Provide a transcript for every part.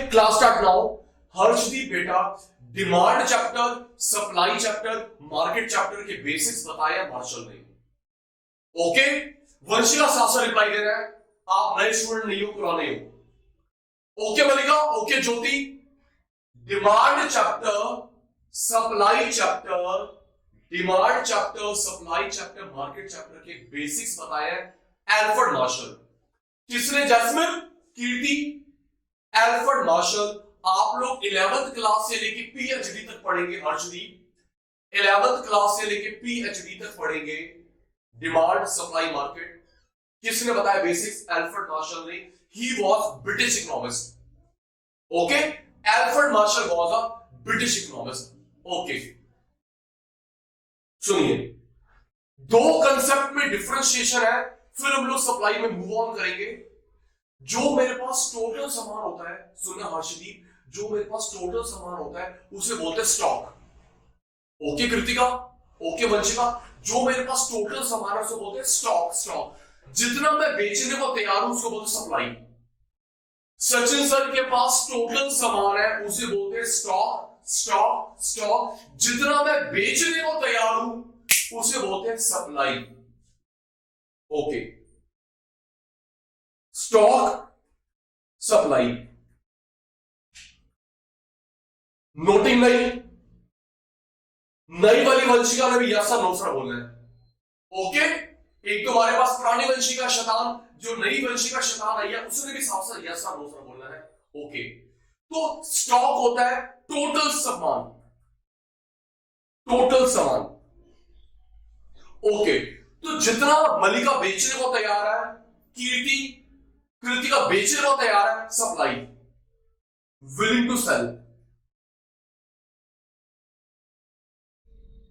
Class start now. Harshdeep बेटा demand chapter, supply chapter, market chapter के basics बताया Marshall ने। ओके, वंशिका साफ साफ रिप्लाई दे रहा है, आप नए स्टूडेंट नहीं हो, पुराने हो। Okay Malika, okay Jyoti, demand chapter, supply chapter, demand chapter, supply chapter, market chapter के बेसिक्स बताया एल्फ्रेड मार्शल। किसने? Jasmine, Kirti, Alfred Marshall. आप लोग 11th क्लास से लेके पीएचडी तक पढ़ेंगे। हर्षदीप 11th क्लास से लेके पीएचडी तक पढ़ेंगे डिमांड, सप्लाई, मार्केट। किसने बताया बेसिक्स? एल्फ्रेड मार्शल ने। He was British economist. Okay, Alfred Marshall was a British economist. Okay, सुनिए, दो कंसेप्ट में डिफरेंशिएशन है, फिर हम लोग सप्लाई में मूव ऑन करेंगे। जो मेरे पास टोटल सामान होता है, सुनना हर्षदीप, जो मेरे पास टोटल सामान होता है उसे बोलते हैं stock. Okay Kritika, okay Vanshika, जो मेरे पास टोटल सामान है उसे बोलते हैं स्टॉक। स्टॉक जितना मैं बेचने को तैयार हूं उसको बोलते हैं सप्लाई। सचिन सर के पास टोटल सामान है उसे बोलते हैं स्टॉक। स्टॉक स्टॉक जितना मैं बेचने को तैयार हूं उसे बोलते हैं supply. Okay, stock, supply. Noting नहीं? नई वाली वंशिका में भी यस और नो सर बोलना है। ओके, एक तो हमारे पास पुरानी वंशिका शतान, जो नई वंशिका शतान आई है उसने भी साफ साफ यस और नो सर बोलना है। ओके, तो स्टॉक होता है टोटल सामान, टोटल सामान। ओके, तो जितना मलिका बेचने को तैयार है, कीर्ति, कृतिका बेचने को तैयार है, supply, willing to sell.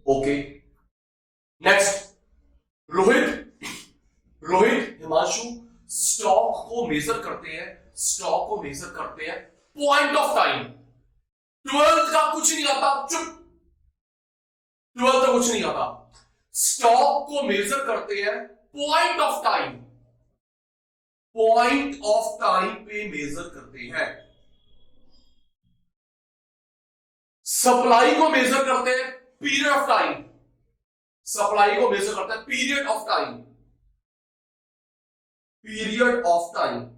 Okay, next Rohit, Rohit, Himanshu stock को मेजर करते हैं, स्टॉक को मेजर करते हैं पॉइंट ऑफ टाइम। 12th का कुछ नहीं आता, चुप, 12th का कुछ नहीं आता। स्टॉक को मेजर करते हैं point of time, point of time पे मेजर करते हैं। सप्लाई को मेजर करते हैं पीरियड ऑफ टाइम, सप्लाई को मेजर करते हैं period of time, period of time.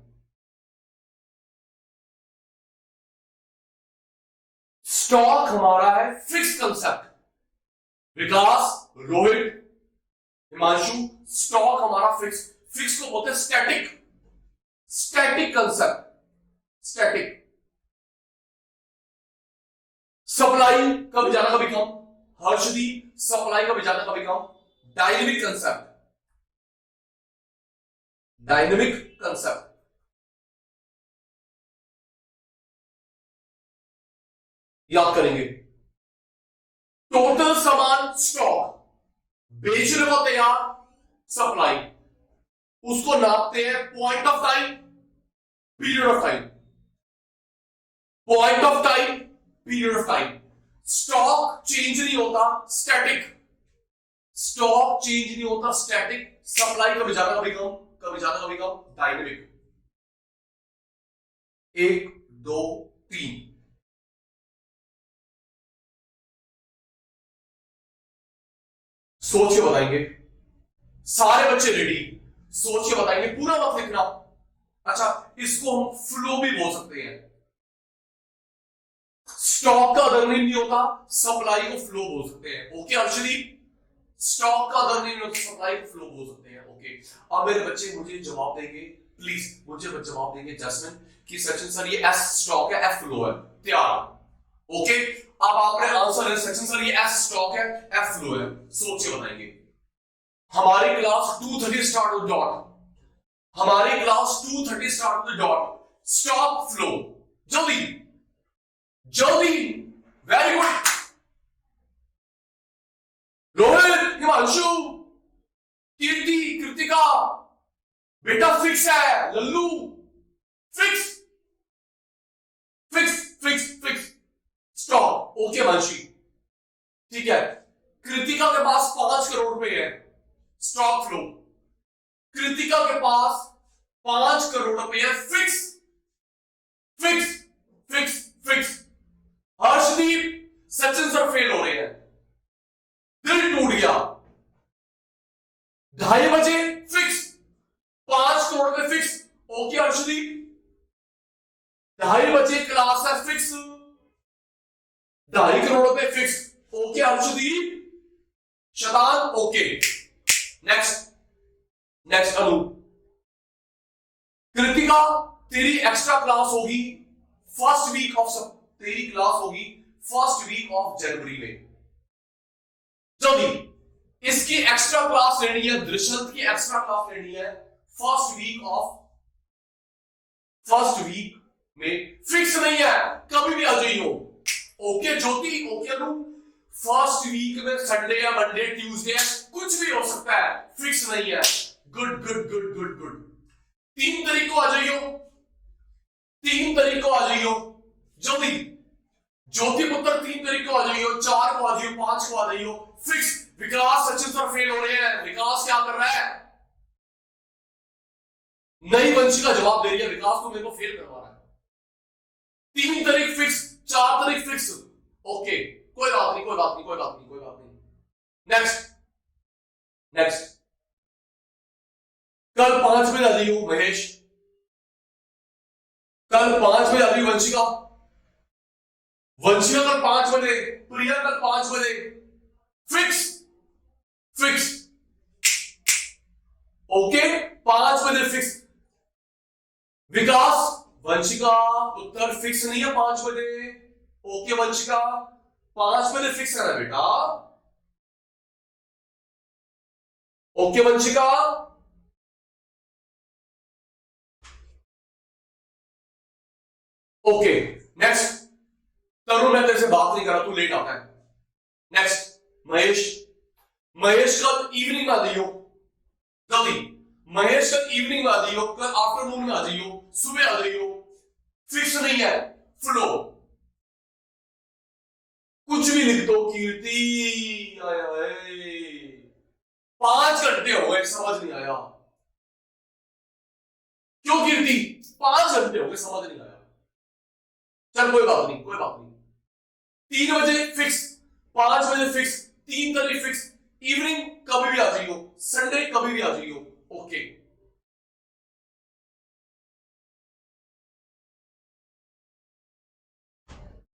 Stock हमारा है fix concept. Vikas, Rohit, Himanshu, stock हमारा फिक्स, फिक्स को बोलते हैं static, static concept, static. Supply कभी ज्यादा कभी कम, हर्षदीप सप्लाई कभी ज्यादा कभी कम। Dynamic concept, dynamic concept. याद करेंगे, टोटल सामान स्टॉक, बेचने को तैयार सप्लाई, उसको नापते हैं point of time, period of time, point of time, period of time. Stock change नहीं होता, स्टैटिक, स्टॉक चेंज नहीं होता, स्टैटिक। सप्लाई कभी ज्यादा कभी कम, कभी ज्यादा कभी कम, डायनेमिक। 1 2 3। सोच के बताएंगे, सारे बच्चे रेडी, सोच के बताएंगे, पूरा मत लिखना। अच्छा, इसको हम फ्लो भी बोल सकते हैं। स्टॉक का अदर नहीं होता, सप्लाई को फ्लो बोल सकते हैं। ओके अर्शदीप, स्टॉक का अदर नहीं होता, सप्लाई को फ्लो बोल सकते हैं। ओके, अब मेरे बच्चे मुझे जवाब देंगे, प्लीज मुझे जवाब देंगे जैस्मिन कि सचिन सर ये एस स्टॉक है, एफ फ्लो है। तैयार? ओके, अब आपने आंसर है सचिन सर ये एस स्टॉक है, एफ फ्लो है। सोच के बताएंगे। हमारी क्लास 2:30 स्टार्ट विद डॉट, हमारी class 2:30 start with dot. Stock, flow, जल्दी जल्दी। वेरी गुड रोहित, हिमांशु, कीर्ति, कृतिका, बेटा फिक्स है। Lallu, fix fix fix fix, stop. Okay Vanshi, ठीक है। कृतिका के पास 5 करोड़ रुपए है, स्टॉक फ्लो। कृतिका के पास 5 करोड़ रुपए है, फिक्स फिक्स 2:30 क्लास है फिक्स, 2.5 करोड़ रुपए फिक्स। ओके अर्शदीप, शतान ओके। नेक्स्ट नेक्स्ट अनु, कृतिका तेरी एक्स्ट्रा क्लास होगी फर्स्ट वीक ऑफ सब, तेरी क्लास होगी फर्स्ट वीक ऑफ जनवरी में। जल्दी इसकी एक्स्ट्रा क्लास लेनी है, दृश्यंत की एक्स्ट्रा क्लास लेनी है फर्स्ट वीक में। फिक्स नहीं है, कभी भी आ जाइए। ओके ज्योति, ओके अनु, फर्स्ट वीक में संडे या मंडे ट्यूसडे कुछ भी हो सकता है, फिक्स नहीं है। Good good good good good. 3 तारीख को आ जाइयो, 3 तारीख को आ जाइयो जल्दी। ज्योति पुत्र 3 तारीख को आ जाइयो, 4 को आ जाइयो, 5 को आ जाइयो, फिक्स। विकास सचिन सर फेल हो रहे हैं, विकास क्या कर रहा है? नई वंशिका जवाब दे रही है, विकास को मेरे को फेल करवा रहा है। 3 तारीख फिक्स, 4 तारीख फिक्स। ओके कोई बात नहीं, कोई बात नहीं, कोई बात नहीं, कोई बात नहीं। नेक्स्ट नेक्स्ट, कल 5 बजे आ जाइयो महेश, कल 5 बजे आ जाइयो वंशिका, वंशिका कल 5 बजे, प्रिया कल 5 बजे, फिक्स फिक्स। ओके 5 बजे फिक्स। विकास वंशिका उत्तर फिक्स नहीं है 5 बजे। ओके वंशिका 5 बजे फिक्स है ना बेटा। Okay Vanshika, okay next. Tarun मैं तेरे से बात नहीं कर रहा, तू लेट आता है। नेक्स्ट महेश, महेश कल इवनिंग में आ जाइयो जल्दी। महेश कल इवनिंग में आ जाइयो, कल आफ्टरनून में आ जाइयो, सुबह आ जाइयो, फिक्स नहीं है फ्लो। कुछ भी लिख दो कीर्ति। 5 घंटे हो गए, समझ नहीं आया क्यों कीर्ति? 5 घंटे हो गए, समझ नहीं आया। चल कोई बात नहीं, कोई बात नहीं। 3 बजे फिक्स, 5 बजे फिक्स, 3 तारीख फिक्स, इवनिंग कभी भी आ जाइयो, संडे कभी भी आ जाइयो। ओके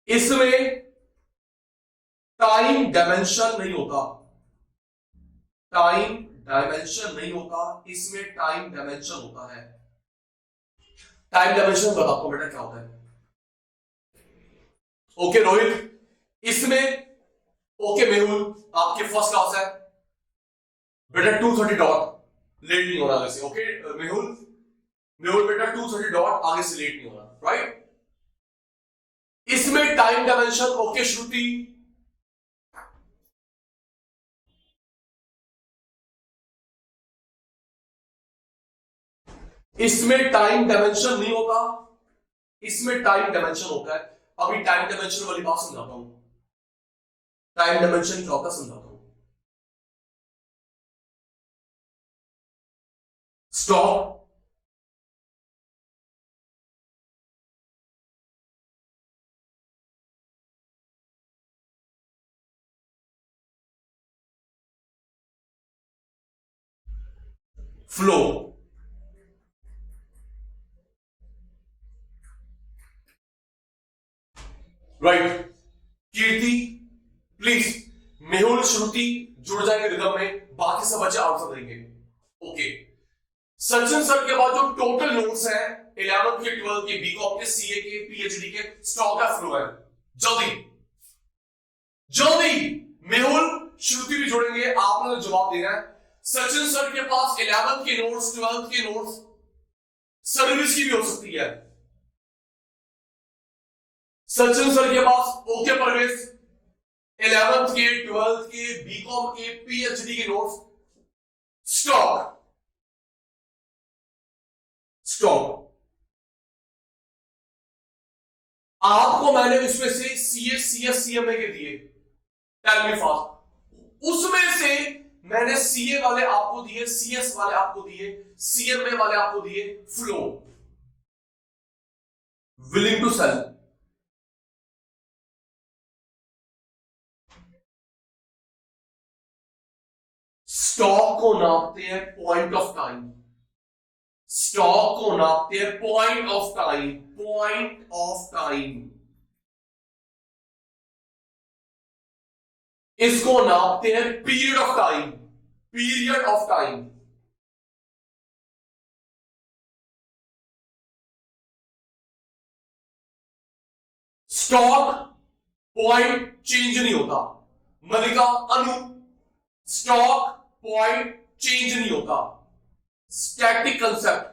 इसमें टाइम डायमेंशन नहीं होता, टाइम डायमेंशन नहीं होता, इसमें टाइम डायमेंशन होता है। टाइम डायमेंशन बताता हूं बेटा क्या होता है। ओके रोहित इसमें, ओके मेहुल आपके फर्स्ट क्लास है बेटा 2:30 डॉट, लेट नहीं होना आगे से। ओके मेहुल, मेहुल बेटा 2:30 डॉट, आगे से लेट नहीं होना, राइट। इसमें टाइम डायमेंशन, ओके श्रुति, इसमें टाइम डायमेंशन नहीं होता, इसमें टाइम डायमेंशन होता है। अभी टाइम डायमेंशन वाली बात समझाता हूं, टाइम डायमेंशन क्या होता है समझाता हूं। Stop, flow, right. Kirti please, Mehul Shruti जुड़ जाएंगे रिदम में, बाकी सब बच्चे आंसर देंगे। ओके सचिन सर के बाद जो टोटल नोट्स हैं 11th के 12th के बीकॉम के सीए के पीएचडी के, स्टॉक है फ्लो है। जल्दी जल्दी, मेहुल श्रुति भी जुड़ेंगे, आपने जवाब देना है। सचिन सर के पास 11th के नोट्स 12th के नोट्स, सर्विस की भी हो सकती है। सचिन सर के पास, ओके परवेश 11th के 12th के बीकॉम के पीएचडी के नोट्स, स्टॉक स्टॉक। आपको मैंने उसमें से सीए सीएस सीएमए के दिए, टेल मी फास्ट, उसमें से मैंने सीए वाले आपको दिए, सीएस वाले आपको दिए, सीएमए वाले आपको दिए, flow, willing to sell. Stock को नापते हैं पॉइंट ऑफ टाइम, स्टॉक को नापते हैं point of time, point of time. इसको नापते हैं period of time, period of time. Stock point change नहीं होता। मलिका, अनु, स्टॉक पॉइंट चेंज नहीं होता। Static concept,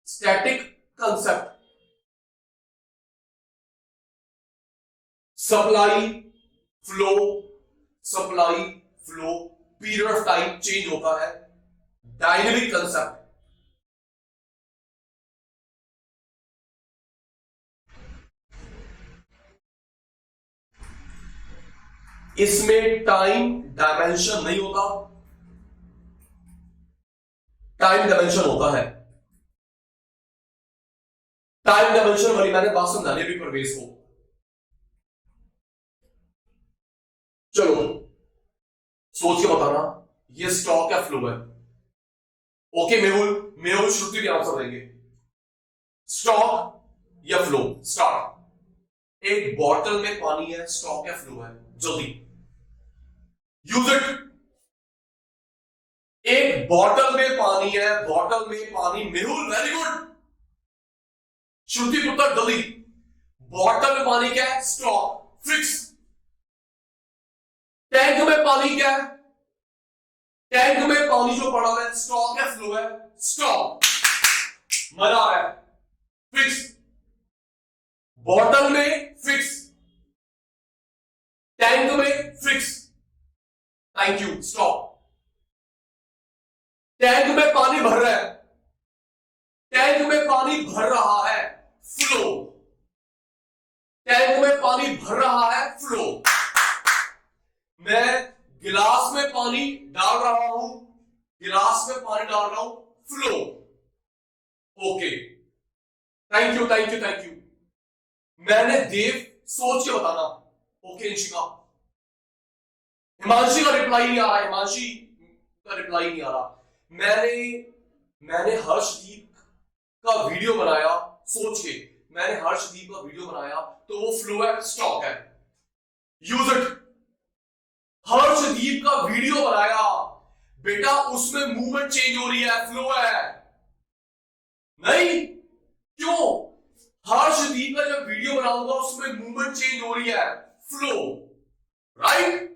static concept. Supply flow, supply flow, period of time change होता है। डायनेमिक कंसेप्ट, इसमें टाइम डायमेंशन नहीं होता, टाइम डायमेंशन होता है। टाइम डायमेंशन वाली मैंने बात समझानी भी प्रवेश को। चलो सोच के बताना, ये स्टॉक या फ्लो है। ओके मेहुल, मेहुल श्रुति भी आंसर देंगे। स्टॉक या फ्लो, स्टार्ट। एक बॉटल में पानी है, स्टॉक या फ्लो है? जल्दी यूज इट। एक बॉटल में पानी है, बॉटल में पानी। Mehul very good. श्रुति पुत्र जल्दी। बॉटल में पानी क्या है? Stock, fix. टैंक में पानी क्या है? टैंक में पानी जो पड़ा है, स्टॉक या फ्लो है? स्टॉक। मजा आ रहा है, फिक्स। बॉटल में फिक्स, टैंक में fix. Thank you, stop. Tank में पानी भर रहा है, टैंक में पानी भर रहा है, फ्लो। टैंक में पानी भर रहा है, फ्लो। मैं गिलास में पानी डाल रहा हूं, गिलास में पानी डाल रहा हूं, flow. Okay, thank you thank you thank you. मैंने देव, सोच के बताना। ओके इंशिका। हिमांशी का रिप्लाई नहीं आ रहा, हिमांशी का रिप्लाई नहीं आ रहा। मैंने हर्षदीप का वीडियो बनाया, सोच के मैंने हर्षदीप का वीडियो बनाया, तो वो फ्लो है, स्टॉक है? Use it. हर्षदीप का वीडियो बनाया बेटा, उसमें मूवमेंट चेंज हो रही है, फ्लो है? नहीं, क्यों? हर्षदीप का जब वीडियो बनाऊंगा उसमें मूवमेंट चेंज हो रही है, फ्लो। Right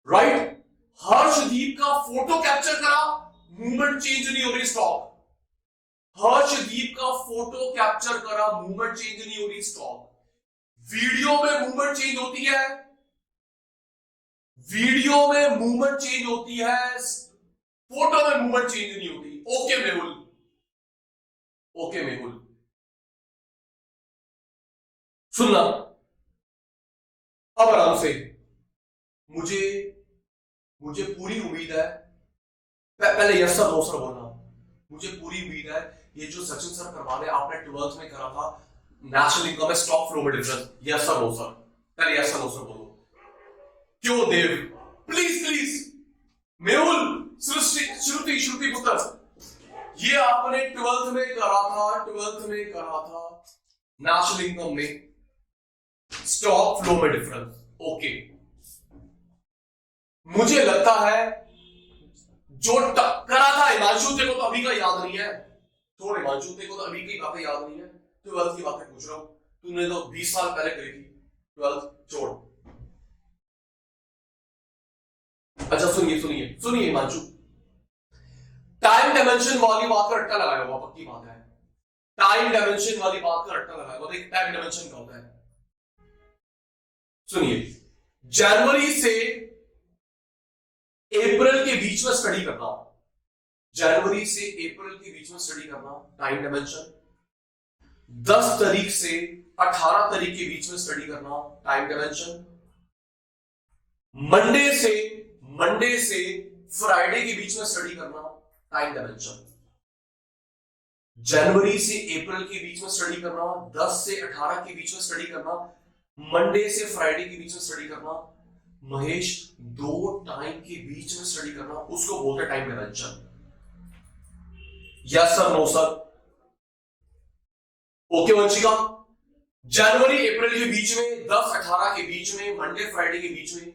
right. हर्षदीप का फोटो कैप्चर करा, मूवमेंट चेंज नहीं हो रही, स्टॉक। हर्षदीप का फोटो कैप्चर करा, मूवमेंट चेंज नहीं हो रही, स्टॉक। वीडियो में मूवमेंट चेंज होती है, वीडियो में मूवमेंट चेंज होती है, फोटो में मूवमेंट चेंज नहीं होती। Okay Mehul, okay Mehul. सुनना अब आराम से। मुझे पूरी उम्मीद है, पहले यस सर नो सर बोलना। मुझे पूरी उम्मीद है ये जो सचिन सर करवा रहे, आपने 12th में करा था, नेशनल इनकम में स्टॉक फ्लो में difference. Yes sir no sir, पहले यस सर नो सर बोलो। क्यों देव? Please please. मेहुल, श्रुति, श्रुति पुत्र, ये आपने 12th में करा था, 12th में करा था नेशनल इनकम में स्टॉक फ्लो में डिफरेंस। ओके, मुझे लगता है जो करा था हिमांशु, तेरे को तो अभी का याद नहीं है। थोड़े हिमांशु, तेरे को तो अभी की बातें याद नहीं है, 12th की बातें पूछ रहा हूं। तूने तो 20 साल पहले करी थी 12th, छोड़। अच्छा सुनिए सुनिए सुनिए हिमांशु, टाइम डायमेंशन वाली बात का रट्टा लगाया होगा, पक्की बात है। टाइम डायमेंशन वाली बात का रट्टा लगाया होगा। देखिए टाइम डायमेंशन क्या होता है, सुनिए। जनवरी से अप्रैल के बीच में स्टडी करना, जनवरी से अप्रैल के बीच में स्टडी करना, टाइम डायमेंशन। 10 तारीख से 18 तारीख के बीच में स्टडी करना, टाइम डायमेंशन। मंडे से फ्राइडे के बीच में स्टडी करना, टाइम डायमेंशन। जनवरी से अप्रैल के बीच में स्टडी करना, 10 से 18 के बीच में स्टडी करना, मंडे से फ्राइडे के बीच में स्टडी करना, महेश 2 टाइम के बीच में स्टडी करना, उसको बोलते हैं time dimension. Yes sir, no sir? Okay Vanshika, जनवरी अप्रैल के बीच में, 10-18 के बीच में, मंडे फ्राइडे के बीच में,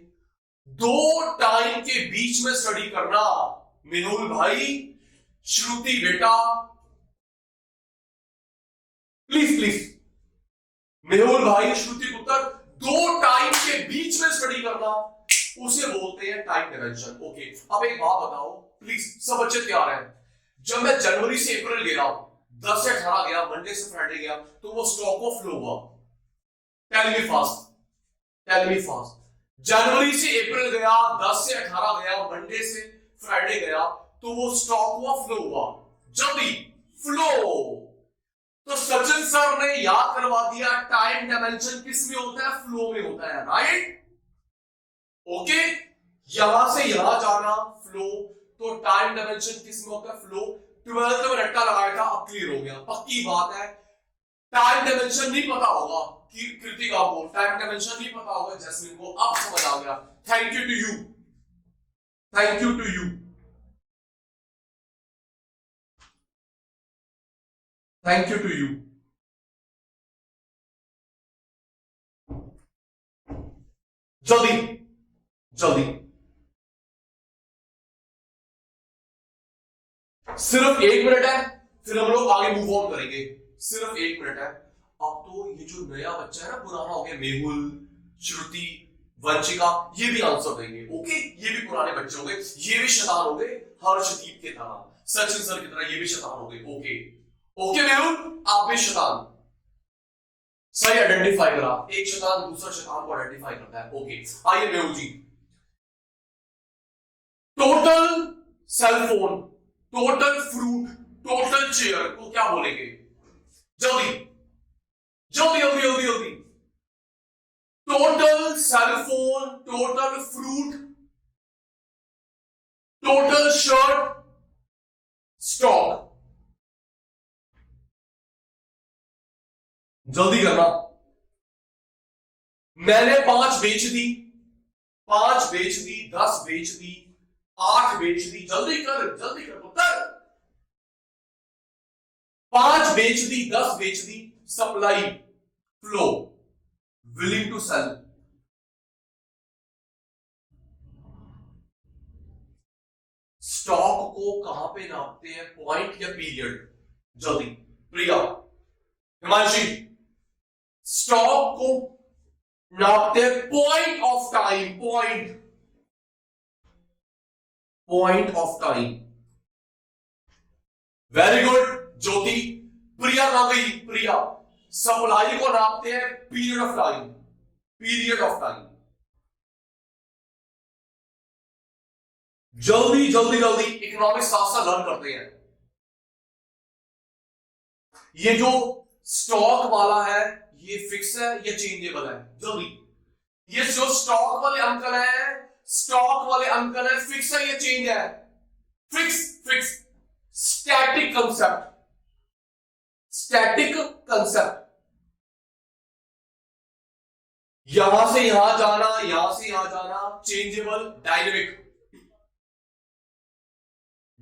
2 टाइम के बीच में स्टडी करना। मेहुल भाई, श्रुति बेटा, प्लीज प्लीज, मेहुल भाई, श्रुति पुत्र, 2 टाइम के बीच में स्टडी करना, उसे बोलते हैं टाइम डायमेंशन। ओके, अब एक बात बताओ प्लीज, सब बच्चे तैयार हैं? जब मैं जनवरी से अप्रैल गया, 10 से 18 गया, मंडे से फ्राइडे गया, तो वो स्टॉक ऑफ फ्लो हुआ। Tell me fast, tell me fast. जनवरी से अप्रैल गया, 10 से 18 गया, मंडे से फ्राइडे गया, तो वो स्टॉक हुआ, फ्लो हुआ। जल्दी, फ्लो। तो सचिन सर ने याद करवा दिया, टाइम डायमेंशन किस में होता है? फ्लो में होता है, राइट? ओके, यहां से यहां जाना फ्लो, तो टाइम डायमेंशन किस में होता है? फ्लो। 12th में रट्टा लगाया था, अब क्लियर हो गया, पक्की बात है। टाइम डायमेंशन नहीं पता होगा कि कृतिका को, टाइम डायमेंशन नहीं पता होगा जैस्मिन को, अब समझ आ गया। Thank you to you, thank you to you, thank you to you. जल्दी जल्दी, सिर्फ 1 मिनट है, फिर हम लोग आगे मूव ऑन करेंगे। सिर्फ 1 मिनट है। अब तो ये जो नया बच्चा है ना, पुराना हो गया, मेहुल, श्रुति, वंशिका, ये भी आंसर देंगे। ओके, ये भी पुराने बच्चे हो गए, ये भी शैतान हो गए, हर्षदीप के तरह, सचिन सर की तरह, ये भी शैतान हो गए। ओके ओके मेहुल, आप भी शैतान सही आइडेंटिफाई करा, एक शैतान दूसरा शैतान को आइडेंटिफाई करता है। ओके, आइए Mehul ji, total cellphone, total fruit, total chair को क्या बोलेंगे? जल्दी जल्दी जल्दी जल्दी जल्दी। Total cellphone, total fruit, total shirt, stock. जल्दी करना। मैंने 5 बेच दी, 5 बेच दी, 10 बेच दी, 8 बेच दी। जल्दी कर पुत्र। 5 बेच दी, 10 बेच दी, supply, flow, willing to sell. Stock को कहां पे नापते हैं? पॉइंट या पीरियड? जल्दी, प्रिया, हिमांशी, स्टॉक को नापते हैं point of time, point of time. Very good Jyoti. Priya आ गई, प्रिया, सप्लाई को नापते हैं period of time, period of time. जल्दी जल्दी जल्दी, इकोनॉमिक्स साथ साथ लर्न करते हैं। ये जो स्टॉक वाला है, ये फिक्स है या चेंजेबल है? जल्दी, ये जो स्टॉक वाले अंकल है, स्टॉक वाले अंकल है, फिक्स है या चेंज है? Fix, fix. Static concept, static concept. यहां से यहां जाना, यहां से यहां जाना, changeable, dynamic,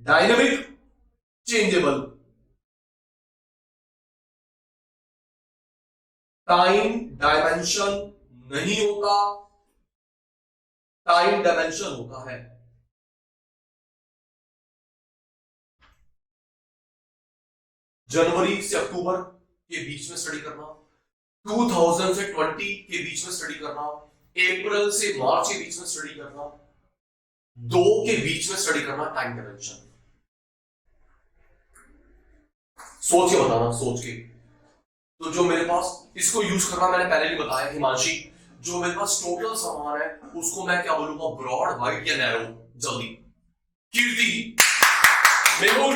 dynamic, changeable. Time dimension नहीं होता, टाइम डायमेंशन होता है। जनवरी से अक्टूबर के बीच में स्टडी करना, 2000 से 20 के बीच में स्टडी करना, अप्रैल से मार्च के बीच में स्टडी करना, 2 के बीच में स्टडी करना, टाइम डायमेंशन। सोच के बताना, सोच के। तो जो मेरे पास, इसको यूज करना मैंने पहले भी बताया हिमांशी, जो मेरे पास टोटल सामान है उसको मैं क्या बोलूंगा? ब्रॉड, वाइड या नैरो? जल्दी। कीर्ति, मेहुल,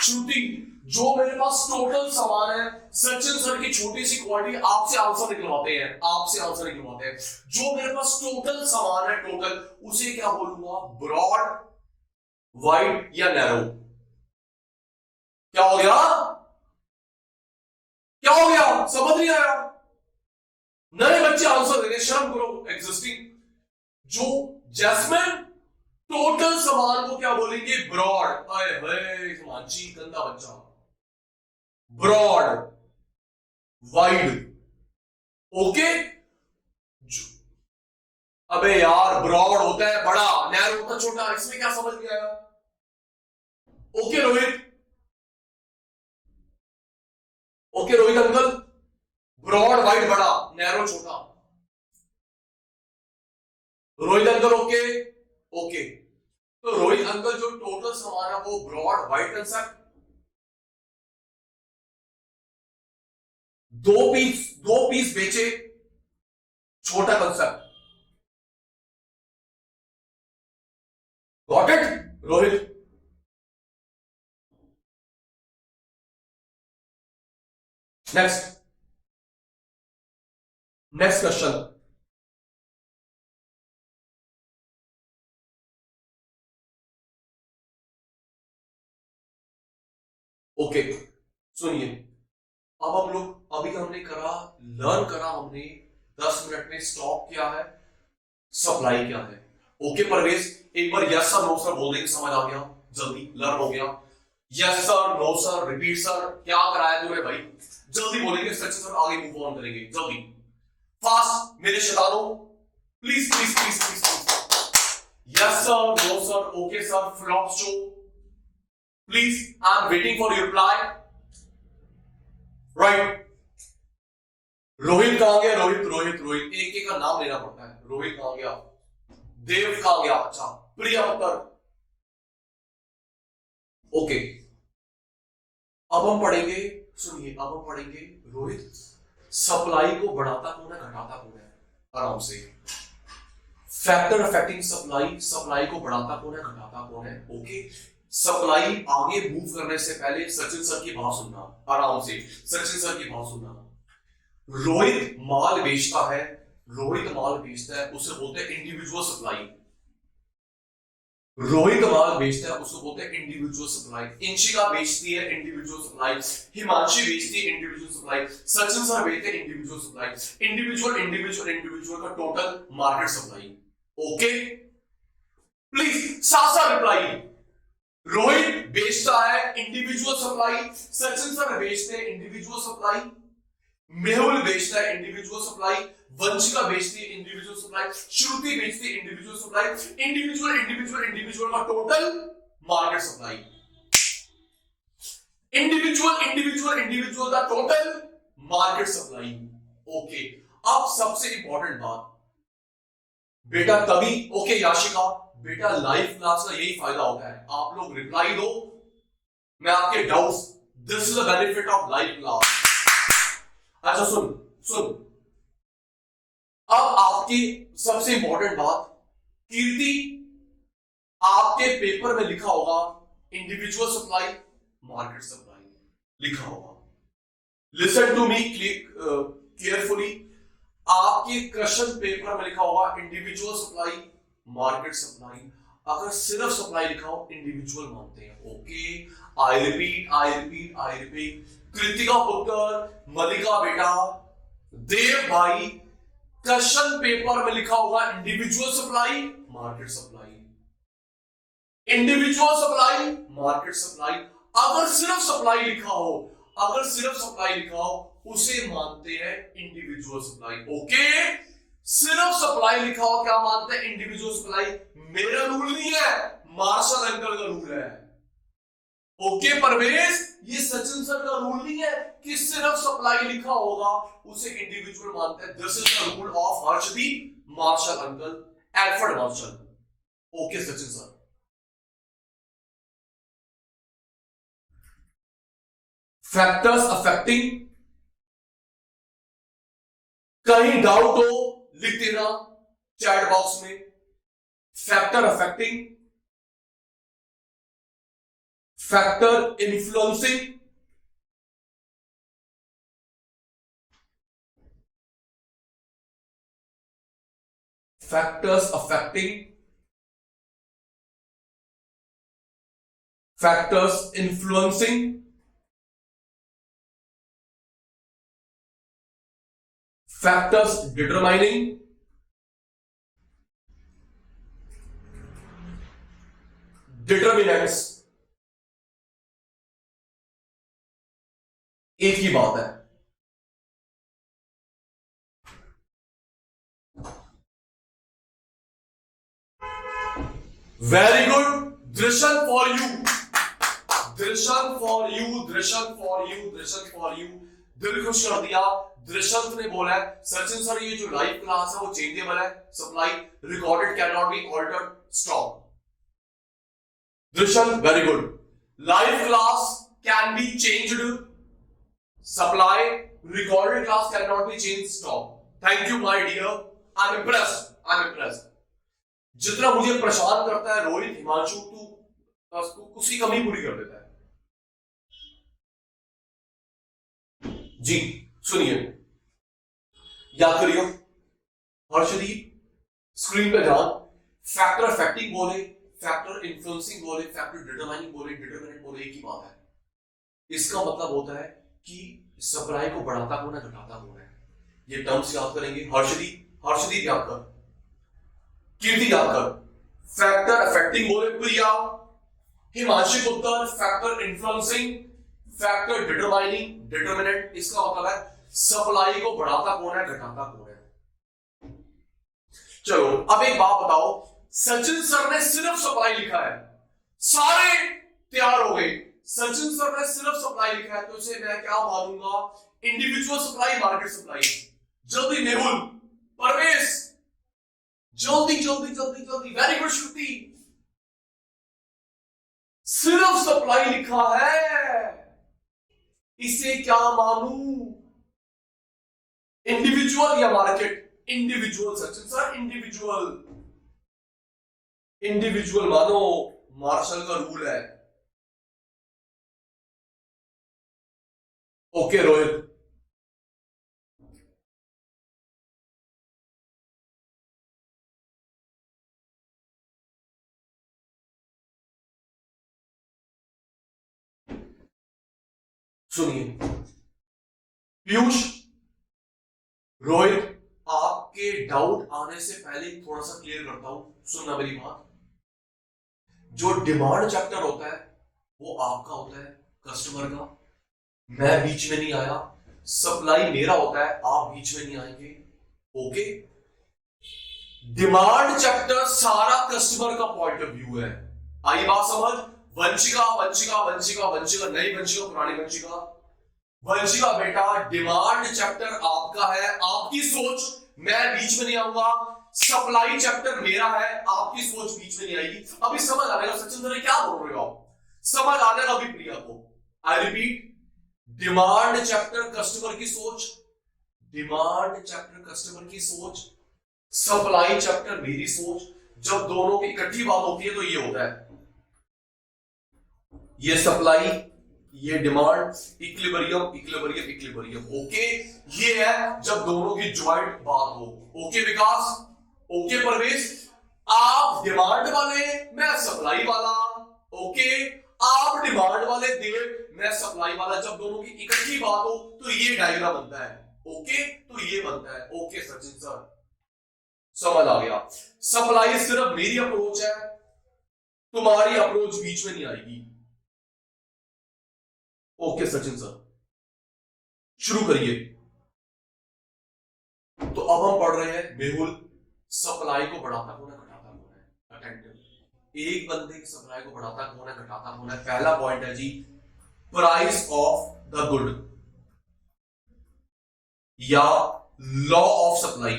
श्रुति, जो मेरे पास टोटल सामान है, सचिन सर की छोटी सी क्वालिटी आपसे आंसर निकलवाते हैं, आपसे आंसर निकलवाते हैं। जो मेरे पास टोटल सामान है, टोटल, उसे क्या बोलूंगा? ब्रॉड, वाइड या नैरो? क्या हो गया? क्या हो गया? समझ नहीं आया? नए बच्चे आंसर देंगे, शर्म करो। एग्जिस्टिंग, जो जैस्मिन, टोटल सामान को क्या बोलेंगे? ब्रॉड। अरे हिमांशी गंदा बच्चा। Broad, wide. ओके। अबे यार, ब्रॉड होता है बड़ा, नैरो होता छोटा, इसमें क्या समझ नहीं आया? Okay Rohit, okay Rohit uncle, broad wide बड़ा, नैरो छोटा। Rohit uncle okay. ओके, तो रोहित अंकल जो टोटल सामान है वो ब्रॉड वाइड कंसेप्ट। दो पीस बेचे, छोटा concept. Got it Rohit? Next, next question. Okay, सुनिए। अब हम लोग, अभी हमने करा, लर्न करा हमने 10 मिनट में स्टॉक क्या है, सप्लाई क्या है। ओके परवेज, एक बार यस सर नो सर बोल देंगे, समझ आ गया, जल्दी लर्न हो गया। Yes sir, no sir, repeat sir, क्या कराया तूने भाई, जल्दी बोलेंगे, सच सर, आगे मूव ऑन करेंगे, जल्दी फास्ट मेरे शैतानों, please please please please. Yes sir, no sir, okay sir, flop show, please I am waiting for your reply. Right, Rohit कहां गया? रोहित रोहित रोहित, एक एक का नाम लेना पड़ता है। रोहित कहां गया? देव कहां गया? अच्छा, प्रिया उत्तर। ओके, अब हम पढ़ेंगे, सुनिए, अब हम पढ़ेंगे रोहित, सप्लाई को बढ़ाता कौन है, घटाता कौन है, आराम से। फैक्टर अफेक्टिंग सप्लाई, सप्लाई को बढ़ाता कौन है, घटाता कौन है। ओके, सप्लाई आगे मूव करने से पहले सचिन सर की बात सुनना, आराम से सचिन सर की बात सुनना। रोहित माल बेचता है, रोहित माल बेचता है, उसे बोलते हैं इंडिविजुअल सप्लाई। रोहित माल बेचता है, उसको बोलते हैं इंडिविजुअल सप्लाई। इंशिका बेचती है इंडिविजुअल सप्लाई, हिमांशी बेचती है इंडिविजुअल सप्लाई, सचिन सर बेचते हैं individual supply. Individual individual individual का total market supply. Okay, please साथ साथ रिप्लाई। रोहित बेचता है इंडिविजुअल सप्लाई, सचिन सर बेचते हैं इंडिविजुअल सप्लाई, मेहुल बेचता है इंडिविजुअल सप्लाई, वंशिका बेचती है इंडिविजुअल सप्लाई, श्रुति बेचती है individual supply. Individual individual individual का total market supply. Individual individual individual का टोटल मार्केट सप्लाई। ओके, अब सबसे इंपॉर्टेंट बात बेटा, तभी ओके याशिका, बेटा लाइव क्लास का यही फायदा होता है, आप लोग रिप्लाई दो, मैं आपके doubts, this is the benefit of live class. अच्छा सुन सुन, अब आपकी सबसे इंपॉर्टेंट बात, कीर्ति, आपके पेपर में लिखा होगा इंडिविजुअल सप्लाई, मार्केट सप्लाई लिखा होगा। लिसन टू मी केयरफुली, आपके क्वेश्चन पेपर में लिखा होगा इंडिविजुअल सप्लाई, मार्केट सप्लाई। अगर सिर्फ सप्लाई लिखा हो, इंडिविजुअल मानते हैं। Okay, I repeat I repeat I repeat, Kritika पुत्र, मलिका बेटा, देव भाई, क्वेश्चन पेपर में लिखा होगा individual supply, market supply, individual supply, market supply. अगर सिर्फ सप्लाई लिखा हो, अगर सिर्फ सप्लाई लिखा हो, उसे मानते हैं इंडिविजुअल सप्लाई। ओके, सिर्फ सप्लाई लिखा हो क्या मानते हैं? Individual supply. मेरा रूल नहीं है, मार्शल अंकल का रूल है। ओके परवेज, ये सचिन सर का रूल नहीं है कि सिर्फ सप्लाई लिखा होगा उसे इंडिविजुअल मानते हैं। This is the rule of Harshdeep Marshall uncle, Alfred Marshall. Okay Sachin sir, factors affecting, कहीं डाउट हो लिख देना चैट बॉक्स में। Factor affecting, factor influencing, factors affecting, factors influencing, factors determining, determinants एक ही बात है। Very good, Drishyam for you, Drishyam for you, Drishyam for you, Drishyam for you. दिल खुश कर दिया। दृश्यंत ने बोला है सचिन सर ये जो लाइव क्लास है वो चेंजेबल है, supply recorded can not be altered, stop. Drishyant very good, live class can be changed, supply recorded class can not be change, stop. Thank you my dear, I am impressed, I am impressed. जितना मुझे परेशान करता है रोहित हिमांशु, तू उसकी कमी पूरी कर देता है। जी सुनिए, याद करियो, हर्षदीप स्क्रीन पे ध्यान। फैक्टर अफेक्टिंग बोले, फैक्टर इन्फ्लुएंसिंग बोले, फैक्टर डिटरमाइनिंग बोले, डिटरमिनेंट बोले, एक ही बात है। इसका मतलब होता है कि सप्लाई को बढ़ाता कौन है, घटाता कौन है। ये टर्म्स याद करेंगे। हर्षदीप याद कर, कीर्ति याद कर। फैक्टर अफेक्टिंग बोले प्रिया, हिमांशु उत्तर factor influencing, factor determining, determinant. इसका मतलब है सप्लाई को बढ़ाता कौन है, घटाता कौन है। चलो अब एक बात बताओ, सचिन सर ने सिर्फ सप्लाई लिखा है, सारे तैयार हो गए, सचिन सर ने सिर्फ सप्लाई लिखा है, तो इसे मैं क्या मानूंगा, इंडिविजुअल सप्लाई, मार्केट सप्लाई। जल्दी मेहुल, परवेश, जल्दी जल्दी जल्दी जल्दी, वेरी गुड श्रुति। सिर्फ सप्लाई लिखा है, इसे क्या मानूं, इंडिविजुअल या market? Individual Sachin sir, individual, individual मानो, मार्शल का रूल है। ओके रोहित, सुनिए पीयूष, रोहित, आपके डाउट आने से पहले थोड़ा सा क्लियर करता हूं, सुनना मेरी बात। जो डिमांड चैप्टर होता है वो आपका होता है, कस्टमर का, मैं बीच में नहीं आया। सप्लाई मेरा होता है, आप बीच में नहीं आएंगे। ओके, डिमांड चैप्टर सारा कस्टमर का पॉइंट ऑफ व्यू है। आई बात समझ? वंशिका वंशिका वंशिका वंशिका, नई वंशिका पुरानी वंशिका, वंशिका बेटा डिमांड चैप्टर आपका है, आपकी सोच, मैं बीच में नहीं आऊंगा। सप्लाई चैप्टर मेरा है, आपकी सोच बीच में नहीं आएगी। अभी समझ आ जाएगा सचिन सर क्या बोल रहे हो आप, समझ आ जाएगा अभी प्रिया को। I repeat, demand chapter customer की सोच, डिमांड चैप्टर कस्टमर की सोच, सप्लाई चैप्टर मेरी सोच। जब दोनों की इकट्ठी बात होती है तो ये होता है, ये सप्लाई, ये demand, equilibrium equilibrium equilibrium. Okay, ये है जब दोनों की ज्वाइंट बात हो। ओके विकास, ओके परवेश, आप डिमांड वाले, मैं सप्लाई वाला। ओके, आप डिमांड वाले, देव, मैं सप्लाई वाला। जब दोनों की इकट्ठी बात हो तो ये डायग्राम बनता है। ओके, तो ये बनता है। ओके सचिन सर, समझ आ गया। सप्लाई सिर्फ मेरी अप्रोच है, तुम्हारी अप्रोच बीच में नहीं आएगी। ओके सचिन सर, शुरू करिए। तो अब हम पढ़ रहे हैं मेहुल, सप्लाई को बढ़ाता कौन है, घटाता कौन है। अटेंटिव, एक बंदे की सप्लाई को बढ़ाता कौन है, घटाता कौन है। पहला पॉइंट है जी, प्राइस ऑफ द गुड या law of supply.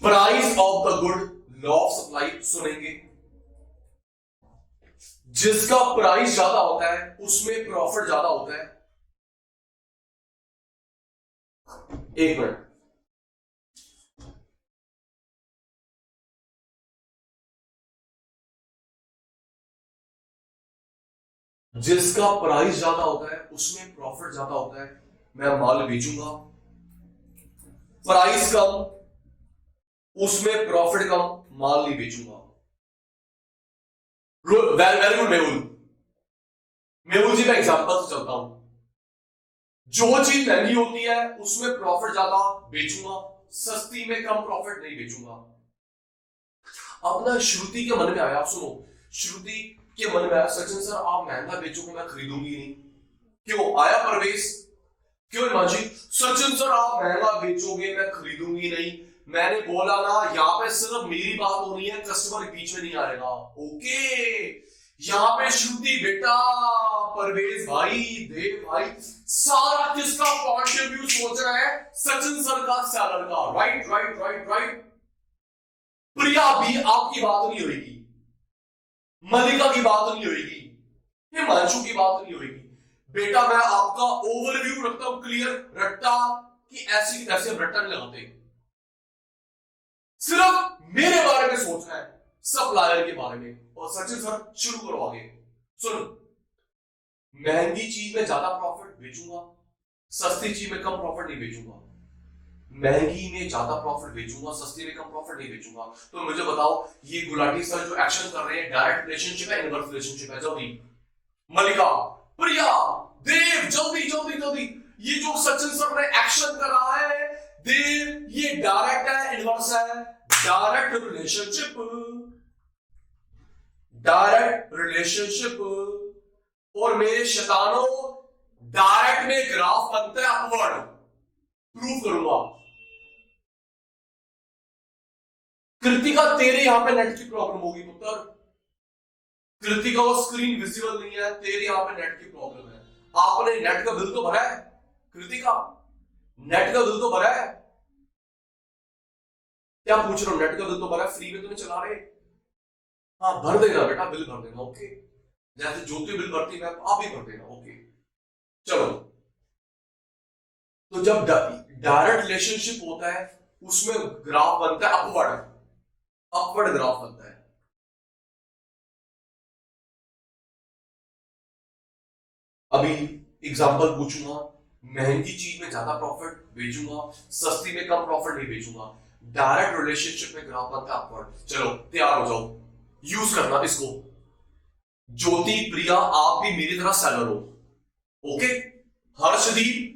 Price of the good, law of supply सुनेंगे। जिसका प्राइस ज्यादा होता है उसमें प्रॉफिट ज्यादा होता है। एक मिनट, जिसका प्राइस ज्यादा होता है उसमें प्रॉफिट ज्यादा होता है। मैं माल बेचूंगा, प्राइस कम, उसमें प्रॉफिट कम, माल नहीं बेचूंगा। Very good Mehul. मेहुल जी मैं एग्जांपल से चलता हूं, जो चीज महंगी होती है उसमें प्रॉफिट ज्यादा, बेचूंगा। सस्ती में कम प्रॉफिट नहीं बेचूंगा। अब ना श्रुति के मन में आया, आप सुनो, श्रुति के मन में आया सचिन सर आप महंगा बेचोगे मैं खरीदूंगी नहीं। क्यों आया परवेश, क्यों हिमांशी? सचिन सर आप महंगा बेचोगे मैं खरीदूंगी नहीं। मैंने बोला ना यहाँ पे सिर्फ मेरी बात होनी है, कस्टमर बीच में नहीं आएगा। ओके, यहाँ पे श्रुति बेटा, परवेज भाई, देव भाई, सारा किसका पॉइंट ऑफ व्यू सोच रहा है? सचिन सर का, सैलर का। Right right right right. Priya भी आपकी बात नहीं होगी, मलिका की बात नहीं होगी, हिमांशु की बात नहीं होगी। बेटा मैं आपका ओवरव्यू रखता हूं, क्लियर रट्टा कि ऐसी की तैसी रट्टा नहीं लगाते, सिर्फ मेरे बारे में सोचना है, सप्लायर के बारे में। और सचिन सर शुरू करो आगे। सुन, महंगी चीज में ज्यादा प्रॉफिट बेचूंगा, सस्ती चीज में कम प्रॉफिट नहीं बेचूंगा। महंगी में ज्यादा प्रॉफिट बेचूंगा, सस्ती में कम प्रॉफिट नहीं बेचूंगा। तो मुझे बताओ ये गुलाटी सर जो एक्शन कर रहे हैं, डायरेक्ट रिलेशनशिप है, इनवर्स रिलेशनशिप है? जल्दी मलिका, प्रिया, देव, जल्दी जल्दी जल्दी। ये जो सचिन सर ने एक्शन करा है देव, ये डायरेक्ट है, इनवर्स है? Direct relationship, direct relationship. और मेरे शैतानों, डायरेक्ट में ग्राफ बनता है अपवर्ड, प्रूव करूंगा। कृतिका तेरे यहां पे नेट की प्रॉब्लम होगी पुत्र, कृतिका वो स्क्रीन विजिबल नहीं है, तेरे यहां पे नेट की प्रॉब्लम है। आपने नेट का बिल तो भरा है कृतिका? नेट का बिल तो भरा है? क्या पूछ रहा हूं, नेट का बिल तो भरा है? फ्री में तो नहीं चला रहे? हाँ भर देना बेटा, बिल भर देना। ओके, जैसे ज्योति बिल भरती है आप भी भर देना। ओके चलो, तो जब डायरेक्ट रिलेशनशिप होता है उसमें ग्राफ बनता है अपवर्ड, अपवर्ड ग्राफ बनता है। अभी एग्जांपल पूछूंगा, महंगी चीज में ज्यादा प्रॉफिट बेचूंगा, सस्ती में कम प्रॉफिट नहीं बेचूंगा। डायरेक्ट रिलेशनशिप में ग्राफ बनता है अपवर्ड। चलो तैयार हो जाओ, यूज करना इसको। ज्योति, प्रिया, आप भी मेरी तरह सेलर हो। ओके, हर्षदीप,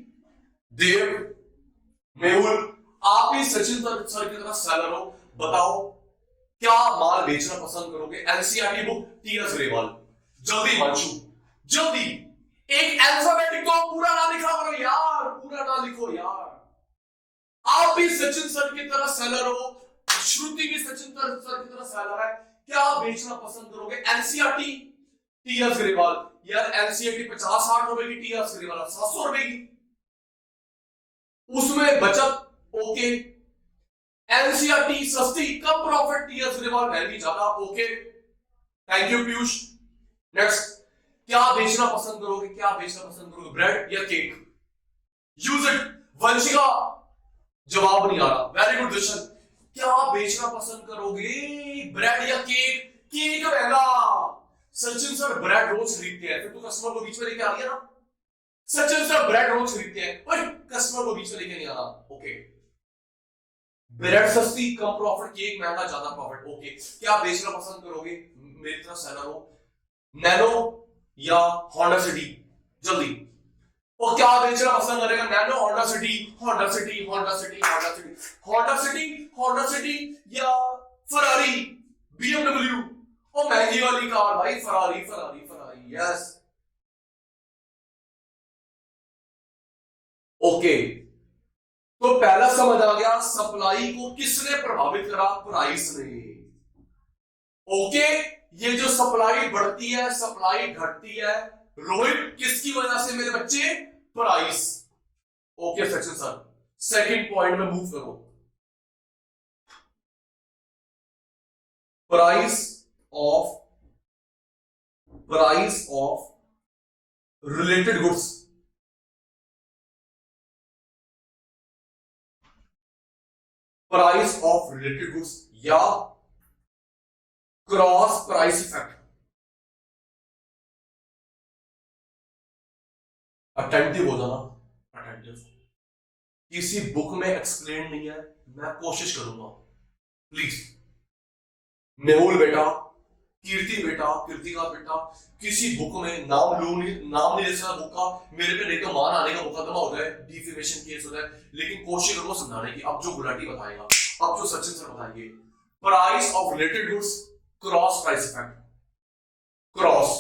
देव, मेहुल, आप भी सचिन सर की तरह सेलर हो। बताओ क्या माल बेचना पसंद करोगे? NCERT book, TS. ग्रेवाल। जल्दी मंशु, जल्दी। एक अल्फाबेटिक को पूरा ना लिखा करो यार, पूरा ना लिखो यार। आप भी सचिन सर की तरह सेलर हो, श्रुति भी सचिन सर की तरह सेलर है। क्या बेचना पसंद करोगे? NCERT, TS. ग्रेवाल। यार एनसीईआरटी 50-60 रुपए की, टी.एस. ग्रेवाल 700 रुपए की, उसमें बचत। ओके, एनसीईआरटी सस्ती, कम प्रॉफिट, टी.एस. ग्रेवाल महंगी ज्यादा। Okay, thank you Piyush. Next, क्या बेचना पसंद करोगे? क्या बेचना पसंद करोगे, ब्रेड या केक? Use it. वंशिका जवाब नहीं आ रहा, वेरी गुड दर्शन। क्या बेचना पसंद करोगे, ब्रेड या केक? केक महंगा। सचिन सर ब्रेड रोज खरीदते हैं, फिर तो कस्टमर को बीच में लेके आ रही है ना। सचिन सर ब्रेड रोज खरीदते हैं, पर कस्टमर को बीच में लेके नहीं आना। ओके, ब्रेड सस्ती, कम प्रॉफिट, केक महंगा, ज्यादा प्रॉफिट। ओके, क्या बेचना पसंद करोगे? मेरी तरह सेलर हो, नैनो या होंडा सिटी? जल्दी। और क्या बेचना पसंद करेगा? Nano, Honda city, Honda city, Honda city, Honda city, Honda city, Honda city या फरारी, बीएमडब्ल्यू? और महंगी वाली कार भाई, Ferrari, Ferrari, Ferrari. Yes, okay. तो पहला समझ आ गया, सप्लाई को किसने प्रभावित करा? प्राइस ने। ओके, ये जो सप्लाई बढ़ती है, सप्लाई घटती है, रोहित किसकी वजह से मेरे बच्चे? Price. Okay section sir, second point में मूव करो। Price of related goods, price of related goods या क्रॉस प्राइस इफेक्ट। अटेंटिव हो जाना, अटेंटिव। किसी बुक में एक्सप्लेन नहीं है, मैं कोशिश करूंगा प्लीज। मेहुल बेटा, कीर्ति बेटा, कीर्तिका बेटा, किसी बुक में नाम नहीं ले सकता बुक का, मेरे पे नहीं तो मान आने का मुकदमा हो जाए, डिफेमेशन केस हो जाए, लेकिन कोशिश करूंगा समझाने की। अब जो गुलाटी बताएगा, अब जो सचिन सर बताएंगे, price of related goods cross price effect. Cross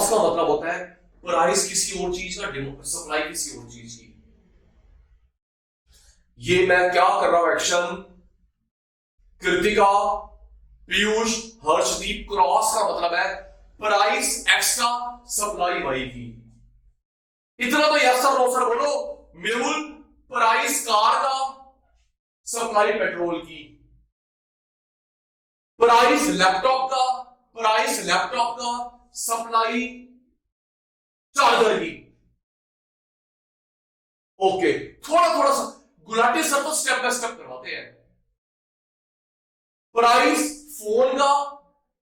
का मतलब होता है प्राइस किसी और चीज का, सप्लाई किसी और चीज की। ये मैं क्या कर रहा हूं एक्शन, कृतिका, पीयूष, हर्षदीप, क्रॉस का मतलब है प्राइस एक्स का, सप्लाई वाई की। इतना तो यस सर नो सर बोलो। मेहुल, प्राइस कार का, सप्लाई पेट्रोल की। प्राइस लैपटॉप का, सप्लाई चार्जर की। ओके, थोड़ा थोड़ा सा गुलाटी सर तो स्टेप बाय स्टेप करवाते हैं। प्राइस फोन का,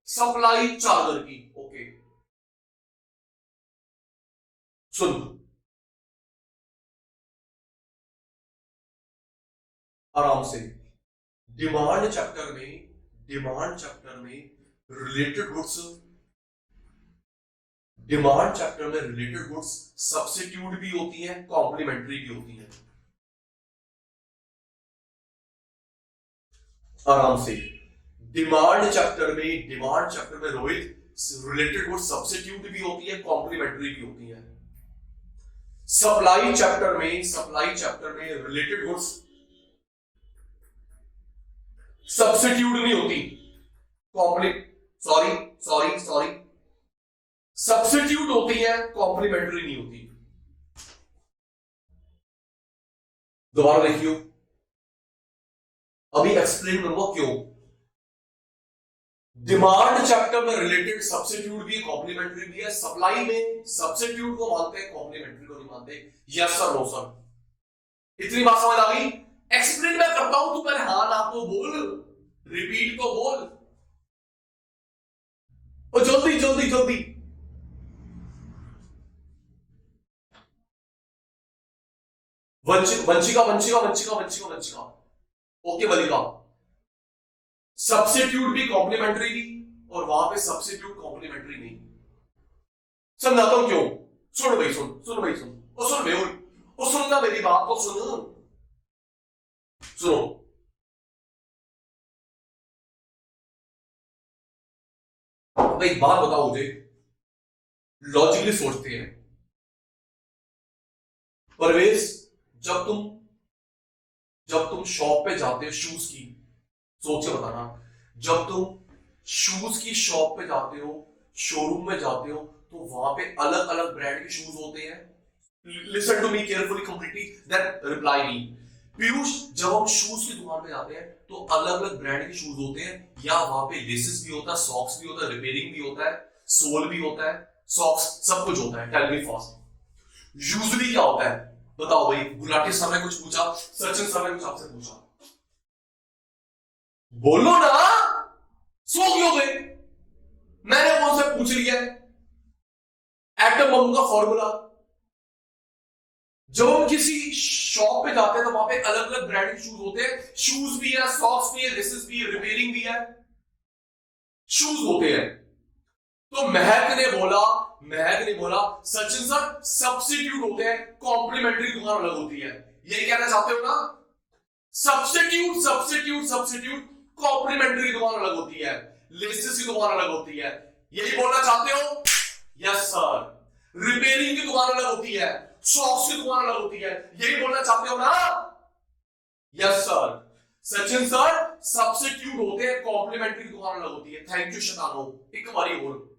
सप्लाई चार्जर की। ओके, सुन आराम से। डिमांड चैप्टर में रिलेटेड गुड्स सब्स्टिट्यूट भी होती हैं, कॉम्प्लीमेंट्री भी होती हैं। आराम से। डिमांड चैप्टर में रोहित रिलेटेड गुड्स सब्स्टिट्यूट भी होती है, कॉम्प्लीमेंट्री भी होती है। सप्लाई चैप्टर में रिलेटेड गुड्स सब्स्टिट्यूट नहीं होती, सॉरी सब्स्टिट्यूट होती है, कॉम्प्लीमेंट्री नहीं होती। दोबारा देखियो, अभी एक्सप्लेन करूंगा क्यों। डिमांड चैप्टर में रिलेटेड सब्स्टिट्यूट भी है, कॉम्प्लीमेंट्री भी है। सप्लाई में सब्स्टिट्यूट को मानते हैं, कॉम्प्लीमेंट्री को नहीं मानते। Yes sir no sir. इतनी बात समझ आ गई? एक्सप्लेन मैं करता हूं, तू पहले हाँ ना तो बोल, रिपीट तो बोल, और जल्दी। वंशिका। ओके मलिका, सब्स्टिट्यूट भी कॉम्प्लीमेंट्री भी, और वहां पे सब्स्टिट्यूट कॉम्प्लीमेंट्री नहीं। समझाता हूं क्यों। सुन भाई सुन, और सुन मेहुल, और सुनना मेरी बात को सुनो। अब एक बात बताओ मुझे, लॉजिकली सोचते हैं परवेश, जब तुम शॉप पे जाते हो शूज की, सोच के बताना, जब तुम शूज की शॉप पे जाते हो, शोरूम में जाते हो, तो वहां पे अलग अलग ब्रांड के शूज होते हैं। Listen to me carefully completely, then reply me. Piyush, जब हम शूज की दुकान पे जाते हैं तो अलग अलग ब्रांड के शूज होते हैं, या वहां पे लेसेस भी होता है, सॉक्स भी होता है, रिपेयरिंग भी होता है, सोल भी होता है, सॉक्स, सब कुछ होता है। टेल मी फास्ट, यूजुअली क्या होता है बताओ भाई। गुलाटी सर ने कुछ पूछा, सचिन सर ने कुछ आपसे पूछा, बोलो ना, सो क्यों गए? मैंने कौन से पूछ लिया है? एटम बम का फॉर्मूला। जब हम किसी शॉप पे जाते हैं तो वहां पे अलग अलग ब्रांड के शूज होते हैं, शूज भी है, सॉक्स भी है, लेसेस भी है, रिपेयरिंग भी है, शूज होते हैं। तो महक ने बोला सचिन सर सब्स्टिट्यूट होते हैं, कॉम्प्लीमेंट्री दुकान अलग होती है। यही कहना चाहते हो ना? सब्स्टिट्यूट कॉम्प्लीमेंट्री दुकान अलग होती है, लेसेस की दुकान अलग होती है। यही बोलना चाहते हो? Yes sir. रिपेयरिंग की दुकान अलग होती है, सॉक्स की दुकान अलग होती है। यही बोलना चाहते हो ना? Yes sir. Sachin sir substitute होते हैं, कॉम्प्लीमेंट्री दुकान अलग होती है। थैंक यू शतानो। एक बारी और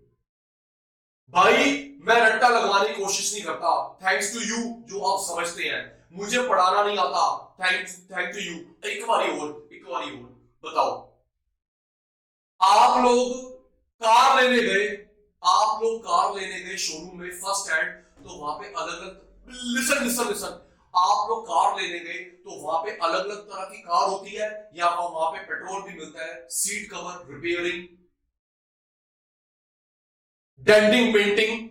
भाई, मैं रट्टा लगवाने की कोशिश नहीं करता। थैंक्स टू यू जो आप समझते हैं, मुझे पढ़ाना नहीं आता। Thank to you. एक बारी और बताओ, आप लोग कार लेने गए शोरूम में फर्स्ट हैंड, तो वहां पे अलग अलग, लिसन, आप लोग कार लेने गए तो वहां पे अलग अलग तरह की कार होती है, या वहां पे पेट्रोल भी मिलता है, seat cover, repairing, denting, painting,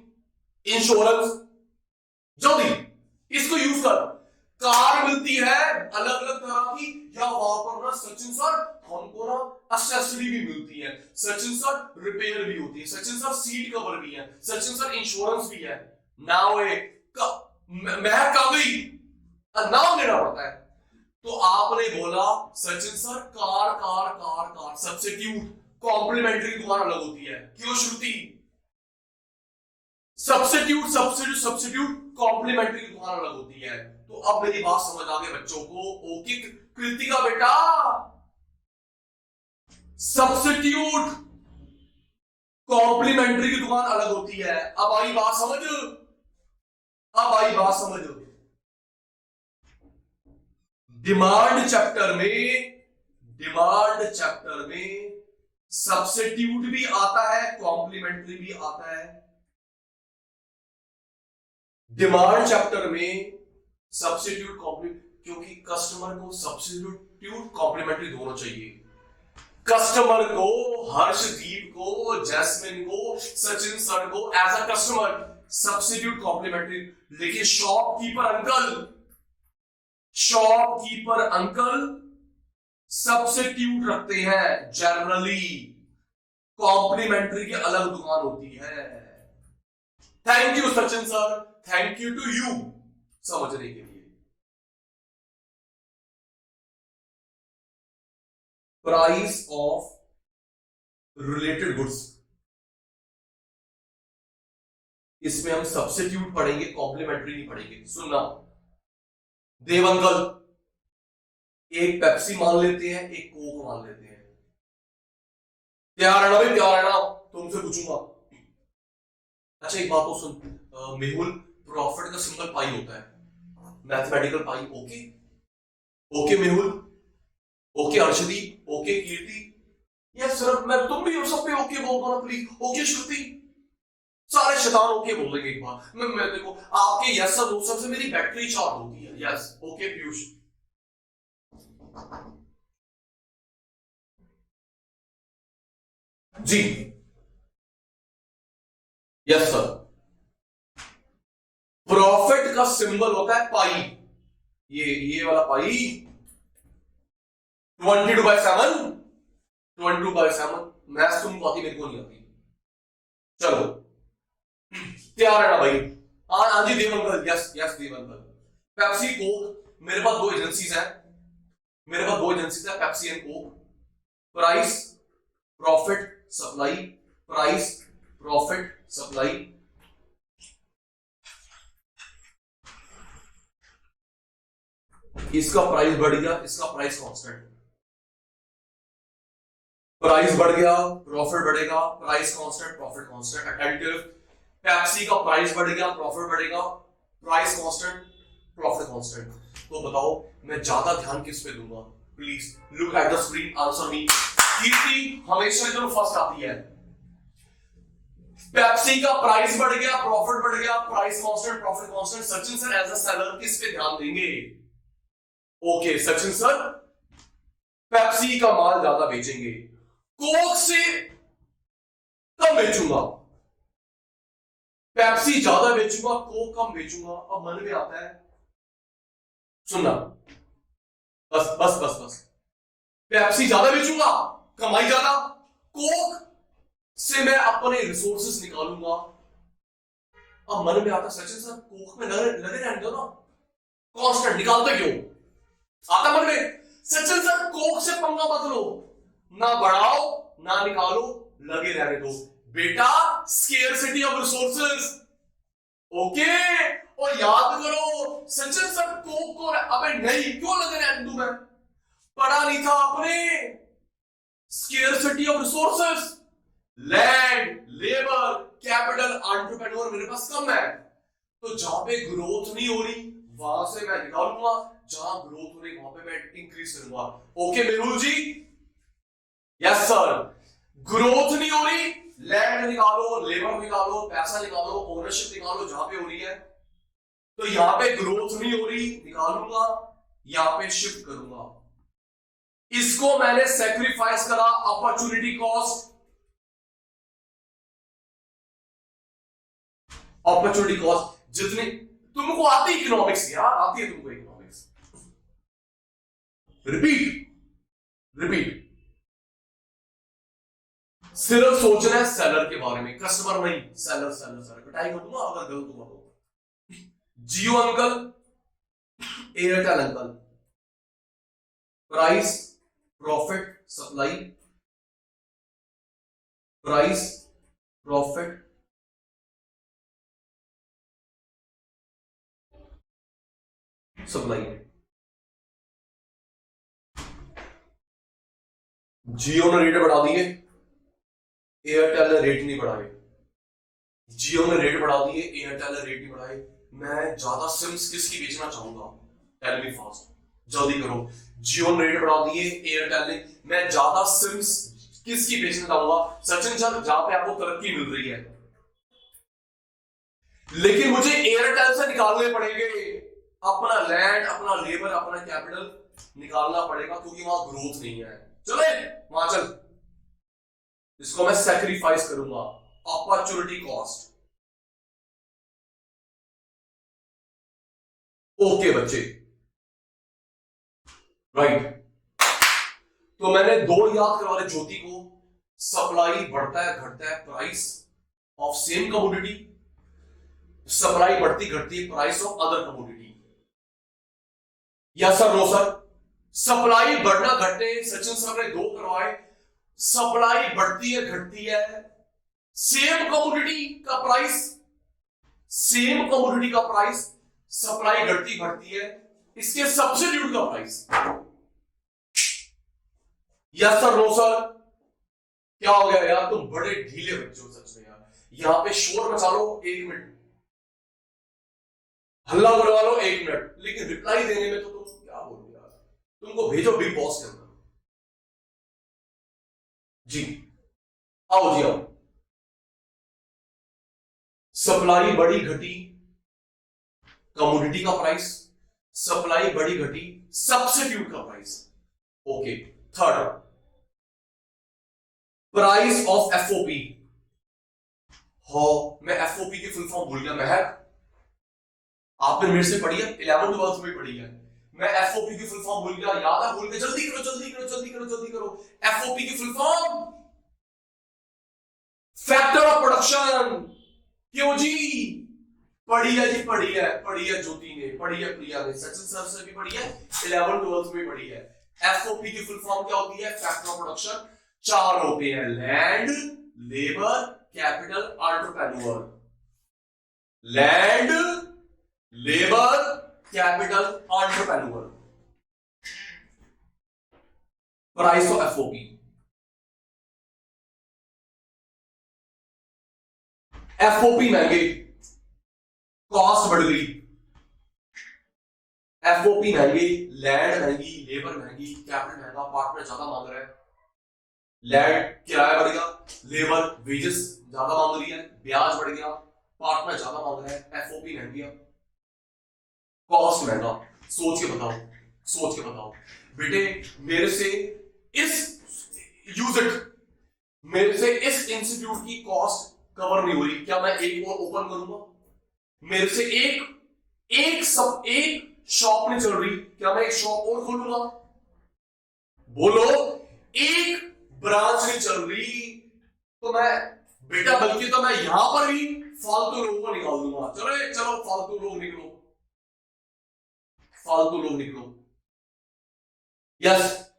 insurance. जल्दी इसको यूज कर। कार मिलती है अलग अलग तरह की, या वहां पर ना सचिन सर हमको ना एक्सेसरी भी मिलती है, सचिन सर रिपेयर भी होती है, सचिन सर सीट कवर भी है, सचिन सर इंश्योरेंस भी है। नाउ महक आ गई, नाम लेना पड़ता है। तो आपने बोला Sachin sir car car car car, substitute, complementary दुकान अलग होती है। क्यों Shruti? Substitute substitute substitute, complementary दुकान अलग होती है। तो अब मेरी बात समझ आ गई बच्चों को। ओके कृतिका बेटा, सब्स्टिट्यूट कॉम्प्लीमेंट्री की दुकान अलग होती है। अब आई बात समझ, अब आई बात समझ। डिमांड चैप्टर में सब्स्टिट्यूट भी आता है, कॉम्प्लीमेंट्री भी आता है। डिमांड चैप्टर में सब्स्टिट्यूट कॉम्प्लीमेंट्री, क्योंकि कस्टमर को सब्स्टिट्यूट कॉम्प्लीमेंट्री दोनों चाहिए। कस्टमर को, हर्षदीप को, जैस्मिन को, सचिन सर को as a customer substitute complementary. लेकिन शॉपकीपर अंकल सब्स्टिट्यूट रखते हैं जनरली, कॉम्प्लीमेंट्री की अलग दुकान होती है। Thank you Sachin sir, thank you to you समझने के लिए। प्राइस ऑफ रिलेटेड गुड्स, इसमें हम सब्स्टिट्यूट पढ़ेंगे, कॉम्प्लीमेंट्री नहीं पढ़ेंगे। सुनना देव अंकल, एक पेप्सी मान लेते हैं, एक कोक मान लेते हैं। तैयार रहना भाई, तैयार रहना, तुमसे पूछूंगा। अच्छा एक बात तो सुन मेहुल, प्रॉफिट का सिंबल पाई होता है, mathematical pi. Okay okay Mehul, okay Arshdeep, okay Kirti, yes sir. मैं तुम भी सब पे ओके बोल दो ना प्लीज। ओके श्रुति, सारे शैतान ओके बोलेंगे एक बार। मैं देखो आपके यस सर नो सर से मेरी बैटरी चार्ज होती है। Yes okay Piyush. जी यस सर। प्रॉफिट का सिंबल होता है पाई, ये वाला पाई 22/7, 22/7। मैथ्स तुमको आती, मेरे को नहीं आती। चलो तैयार है ना भाई? हाँ जी देव अंकल, यस यस देव अंकल। पेप्सी कोक, मेरे पास दो एजेंसीज है, Pepsi and Coke. Price profit supply, price profit supply. इसका प्राइस बढ़ गया, इसका प्राइस कांस्टेंट। प्राइस बढ़ गया, प्रॉफिट बढ़ेगा, price constant, profit constant. Attentive, Pepsi का प्राइस बढ़ गया, प्रॉफिट बढ़ेगा, प्राइस कांस्टेंट, प्रॉफिट कांस्टेंट। तो बताओ मैं ज्यादा ध्यान किस पे दूंगा? Please look at the screen, answer me. Kirti हमेशा जो फर्स्ट आती है। पेप्सी का प्राइस बढ़ गया, प्रॉफिट बढ़ गया, price constant, profit constant. Sachin sir as a seller किस पे ध्यान देंगे? ओके सचिन सर पेप्सी का माल ज्यादा बेचेंगे, कोक से कम बेचूंगा। पेप्सी ज्यादा बेचूंगा, कोक कम बेचूंगा। अब मन में आता है, सुनना बस बस बस बस। पेप्सी ज्यादा बेचूंगा, कमाई ज्यादा, कोक से मैं अपने रिसोर्सेस निकालूंगा। अब मन में आता सचिन सर कोक में लगे रहने दो ना, कांस्टेंट निकालते क्यों? आता मन में सचिन सर कोक से पंगा मत लो, ना बढ़ाओ ना निकालो, लगे रहने दो बेटा। Scarcity of resources. ओके और याद करो सचिन सर कोक को, अबे नहीं क्यों लगे रहने दूं मैं? पढ़ा नहीं था आपने? Scarcity of resources, land, labour, capital, entrepreneur मेरे पास कम है, तो जहां पे ग्रोथ नहीं हो रही वहां से मैं निकालूंगा, जहां ग्रोथ हो रही वहां पे मैं इंक्रीज करूंगा। Okay Mehul ji? Yes sir. Growth नहीं हो रही, लैंड निकालो, लेबर निकालो, पैसा निकालो, ओनरशिप निकालो, जहां पे हो रही है। तो यहां पे ग्रोथ नहीं हो रही, निकालूंगा, यहां पे शिफ्ट करूंगा। इसको मैंने सैक्रिफाइस करा, अपॉर्चुनिटी कॉस्ट। अपॉर्चुनिटी कॉस्ट जितनी तुमको आती इकोनॉमिक्स यार, आती है तुमको इकोनॉमिक्स। रिपीट। सिर्फ सोचना है सेलर के बारे में, कस्टमर नहीं, सेलर पिटाई कर दूंगा अगर गलत हुआ तो। Jio uncle, Airtel uncle, price, profit, supply, price, profit, supply. Jio ने रेट बढ़ा दिए, एयरटेल ने रेट नहीं बढ़ाए। जियो ने रेट बढ़ा दिए, एयरटेल ने रेट नहीं बढ़ाए। मैं ज्यादा सिम्स किसकी बेचना चाहूंगा? टेल मी फास्ट, जल्दी करो। जियो ने रेट बढ़ा दिए, एयरटेल ने, मैं ज्यादा सिम्स किसकी बेचना चाहूंगा? सचिन सर, जहां पे आपको तरक्की मिल रही है, लेकिन मुझे एयरटेल से निकालने पड़ेंगे अपना लैंड, अपना लेबर, अपना कैपिटल निकालना पड़ेगा, क्योंकि वहां ग्रोथ नहीं है। चले वहां चल, इसको मैं सैक्रिफाइस करूंगा, अपॉर्चुनिटी कॉस्ट। ओके बच्चे, राइट। तो मैंने दो याद करवा रहे ज्योति को, सप्लाई बढ़ता है घटता है price of same commodity, supply बढ़ती घटती है प्राइस ऑफ अदर कमोडिटी। या सर, नो सर, सप्लाई बढ़ना घटने, सचिन सर ने दो करवाए, सप्लाई बढ़ती है घटती है, सेम कमोडिटी का प्राइस, सेम कमोडिटी का प्राइस, सप्लाई घटती बढ़ती है, इसके सब्स्टिट्यूट का price. Yes sir, no sir, क्या हो गया यार, तुम बड़े ढीले बच्चे हो सच में यार। यहां पे शोर मचा लो 1 मिनट, हल्ला करवा लो 1 मिनट, लेकिन रिप्लाई देने में तो तुम क्या बोलो यार, तुमको भेजो बिग बॉस के अंदर। जी आओ, जी आओ। सप्लाई बढ़ी घटी, कमोडिटी का प्राइस, सप्लाई बढ़ी घटी, सब्स्टिट्यूट का price. Okay, third, price of FOP. हो, मैं एफओपी की फुल फॉर्म भूल गया। महक, आपने मेरे से पढ़ी है, 11th 12th में पढ़ी है। मैं एफओपी की फुल फॉर्म भूल गया, याद है? भूल गए, जल्दी करो जल्दी करो जल्दी करो जल्दी करो। एफओपी की full form factor of production. क्यों जी? पढ़ी है जी, पढ़ी है ज्योति ने, पढ़ी है प्रिया ने, सचिन सर से भी पढ़ी है, 11th 12th में पढ़ी है। एफओपी की फुल फॉर्म क्या होती है? Factor of production. 4 होते हैं, land, labour, capital, entrepreneur. Land, labour, capital, entrepreneur. Price of FOP. FOP महंगे, कॉस्ट बढ़ गई। एफओपी महंगी, लैंड महंगी, लेबर महंगी, कैपिटल महंगा, पार्टनर ज्यादा मांग रहा है। लैंड किराया बढ़ गया, लेबर वेजेस ज्यादा मांग रही है, ब्याज बढ़ गया, पार्टनर ज्यादा मांग रहा है, एफओपी महंगी, कॉस्ट महंगा। सोच के बताओ, सोच के बताओ बेटे, मेरे से इस यूज इट, मेरे से इस इंस्टीट्यूट की कॉस्ट कवर नहीं हो रही, क्या मैं एक और ओपन करूंगा? मेरे से एक शॉप नहीं चल रही, क्या मैं एक शॉप और खोलूंगा? बोलो, एक ब्रांच नहीं चल रही तो मैं बेटा, बल्कि तो मैं यहां पर ही फालतू लोगों को निकाल दूंगा। चलो फालतू लोग निकलो, फालतू लोग निकलो। यस,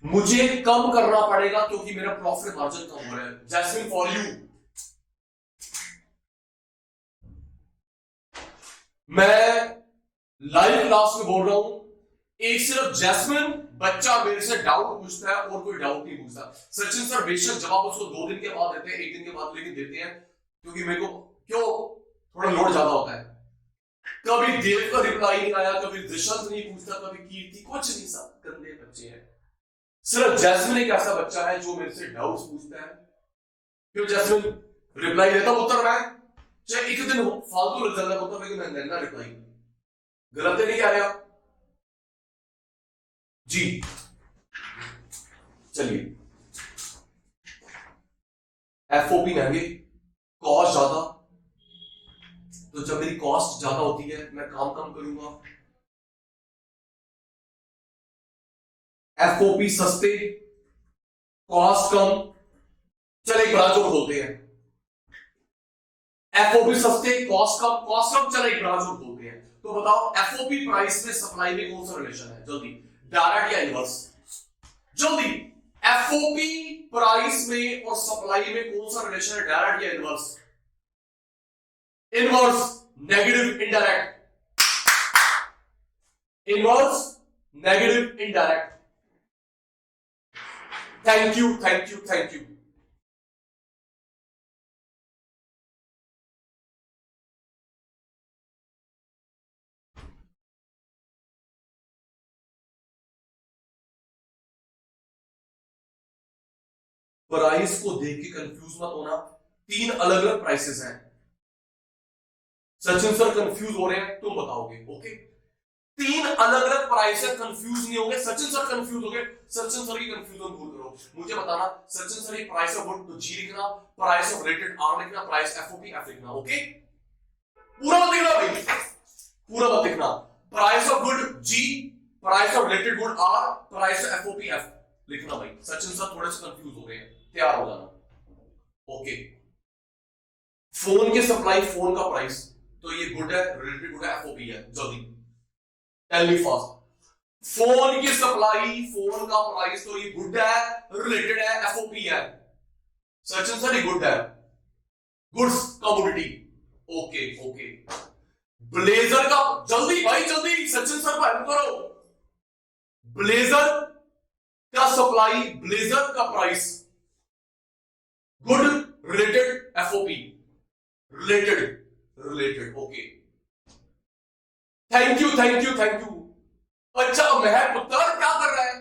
मुझे कम करना पड़ेगा क्योंकि मेरा प्रॉफिट मार्जिन कम हो रहा है। जैस्मिन फॉर यू, मैं लाइव क्लास में बोल रहा हूं, एक सिर्फ जैस्मिन बच्चा मेरे से डाउट पूछता है और कोई डाउट नहीं पूछता। सचिन सर बेशक जवाब उसको 2 दिन के बाद देते हैं, 1 दिन के बाद, लेकिन देते हैं क्योंकि मेरे को क्यों थोड़ा लोड ज्यादा होता है। कभी देव का रिप्लाई नहीं आया, कभी दिशंत नहीं पूछता, कभी कीर्ति, कुछ नहीं, सब गंदे बच्चे हैं। सिर्फ जैस्मिन एक ऐसा बच्चा है जो मेरे से डाउट्स पूछता है। क्यों जैस्मिन रिप्लाई देता उत्तर मैं, चाहे एक दिन हो, फालतू रिजल्ट होता, लेकिन मैं देना रिप्लाई। गलत है नहीं कह रहे आप जी? चलिए, एफओपी महंगे, कॉस्ट ज्यादा, तो जब मेरी कॉस्ट ज्यादा होती है मैं काम कम करूंगा। एफओपी सस्ते, कॉस्ट कम, चल एक ब्रांच और खोलते हैं। एफओपी सस्ते, कॉस्ट कम, चल एक ब्रांच और खोलते हैं। तो तो बताओ एफओपी प्राइस में सप्लाई में कौन सा रिलेशन है? जल्दी, डायरेक्ट या इनवर्स? जल्दी, एफओपी प्राइस में और सप्लाई में कौन सा रिलेशन है, डायरेक्ट या inverse? Inverse, negative indirect. Inverse, negative indirect. Thank you, thank you, thank you. Price को देख के कंफ्यूज मत होना, तीन अलग अलग प्राइसेस हैं। सचिन सर कंफ्यूज हो रहे हैं, तुम बताओगे, ओके? तीन अलग अलग प्राइस है, कंफ्यूज नहीं होंगे। सचिन सर कंफ्यूज हो गए, सचिन सर की कंफ्यूजन दूर करो, मुझे बताना सचिन सर ये प्राइस ऑफ गुड तो जी लिखना, प्राइस ऑफ रेटेड आर लिखना, प्राइस एफओपी एफ लिखना, ओके? पूरा मत लिखना भाई, पूरा मत लिखना। Price of good G, price of related good R, price of FOP F लिखना भाई। सचिन सर थोड़े से कंफ्यूज हो गए हैं, तैयार हो जाना, ओके? फोन के सप्लाई, फोन का प्राइस तो ये गुड है, रिलेटेड गुड है, एफओपी है। जल्दी टेल मी फास्ट। फोन की सप्लाई, फोन का प्राइस तो ये गुड है, रिलेटेड है, एफओपी है। सचिन सर ये गुड है, goods commodity, okay okay. Blazer का, जल्दी भाई जल्दी, सचिन सर को हेल्प करो। ब्लेजर का सप्लाई, ब्लेजर का price good, related, FOP, related, related, okay. Thank you, thank you, thank you. अच्छा महक पुत्र क्या कर रहा है?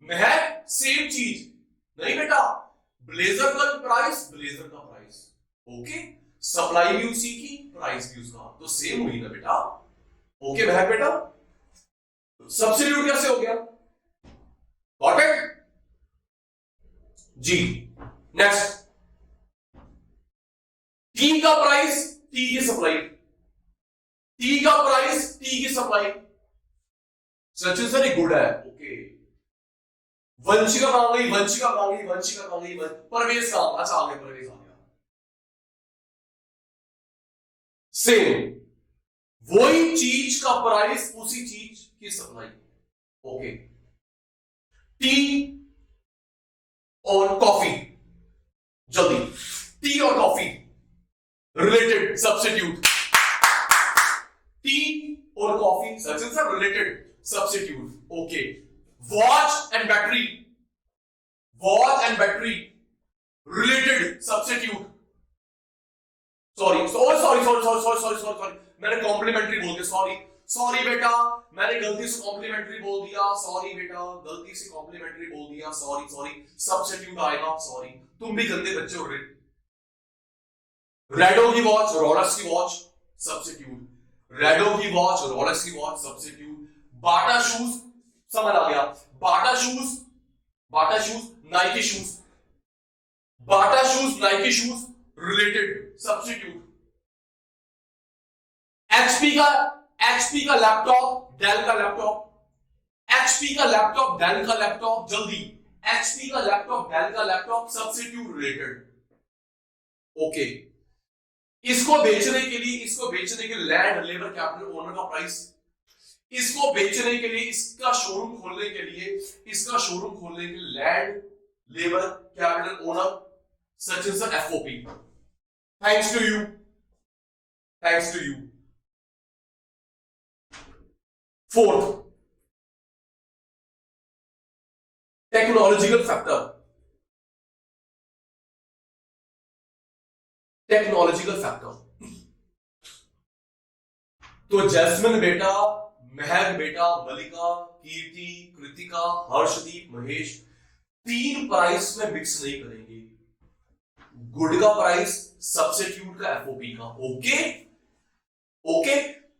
महक सेम चीज नहीं बेटा, ब्लेजर का प्राइस, ब्लेजर का प्राइस, ओके? सप्लाई भी उसी की, प्राइस भी उसका, तो सेम हुई ना बेटा, ओके महक बेटा? सब्स्टिट्यूट कैसे हो गया? Got it ji. Next, tea का प्राइस, टी की सप्लाई, टी का प्राइस, टी की सप्लाई। सचिन सर ये गुड है, ओके। वंशिका कहां गई? वंशिका कहां गई? वंशिका कहां गई? परवेश कहां? अच्छा आ गया, परवेश आ गया। सेम वही चीज का प्राइस, उसी चीज की सप्लाई, ओके। टी और कॉफी, जल्दी, टी और कॉफी रिलेटेड, सब्स्टिट्यूट। टी और coffee, Sachin sir related, substitute, okay. Watch and battery, watch and battery related, substitute. Sorry sorry sorry sorry sorry sorry sorry sorry, मैंने complementary बोल दिया, sorry sorry बेटा, मैंने गलती से कॉम्प्लीमेंट्री बोल दिया, सॉरी बेटा, गलती से कॉम्प्लीमेंट्री बोल दिया, सॉरी सॉरी, सब्स्टिट्यूट आएगा, सॉरी। तुम भी गंदे बच्चे हो रहे। रेडो की वॉच, रोलेक्स की वॉच, सब्स्टिट्यूट। रेडो की वॉच, रोलेक्स की वॉच, सब्स्टिट्यूट। बाटा शूज, समझ आ गया, Bata shoes, Bata shoes, Nike shoes, Bata shoes, Nike shoes related, substitute. HP का लैपटॉप, डेल का लैपटॉप, एचपी का लैपटॉप, डेल का लैपटॉप, जल्दी, एचपी का लैपटॉप, डेल का लैपटॉप, सब्स्टिट्यूट रिलेटेड, ओके। इसको बेचने के लिए लैंड, लेबर, कैपिटल, ओनर का प्राइस, इसको बेचने के लिए, इसका शोरूम खोलने के लिए, land, labour, capital, owner, Sachin sir FOP. Thanks to you, thanks to you. Fourth, technological factor, technological factor. तो जैस्मिन बेटा, महक बेटा, मलिका, कीर्ति, कृतिका, हर्षदीप, महेश, तीन प्राइस में मिक्स नहीं करेंगे। गुड का प्राइस, सब्स्टिट्यूट का, एफओपी का, ओके ओके।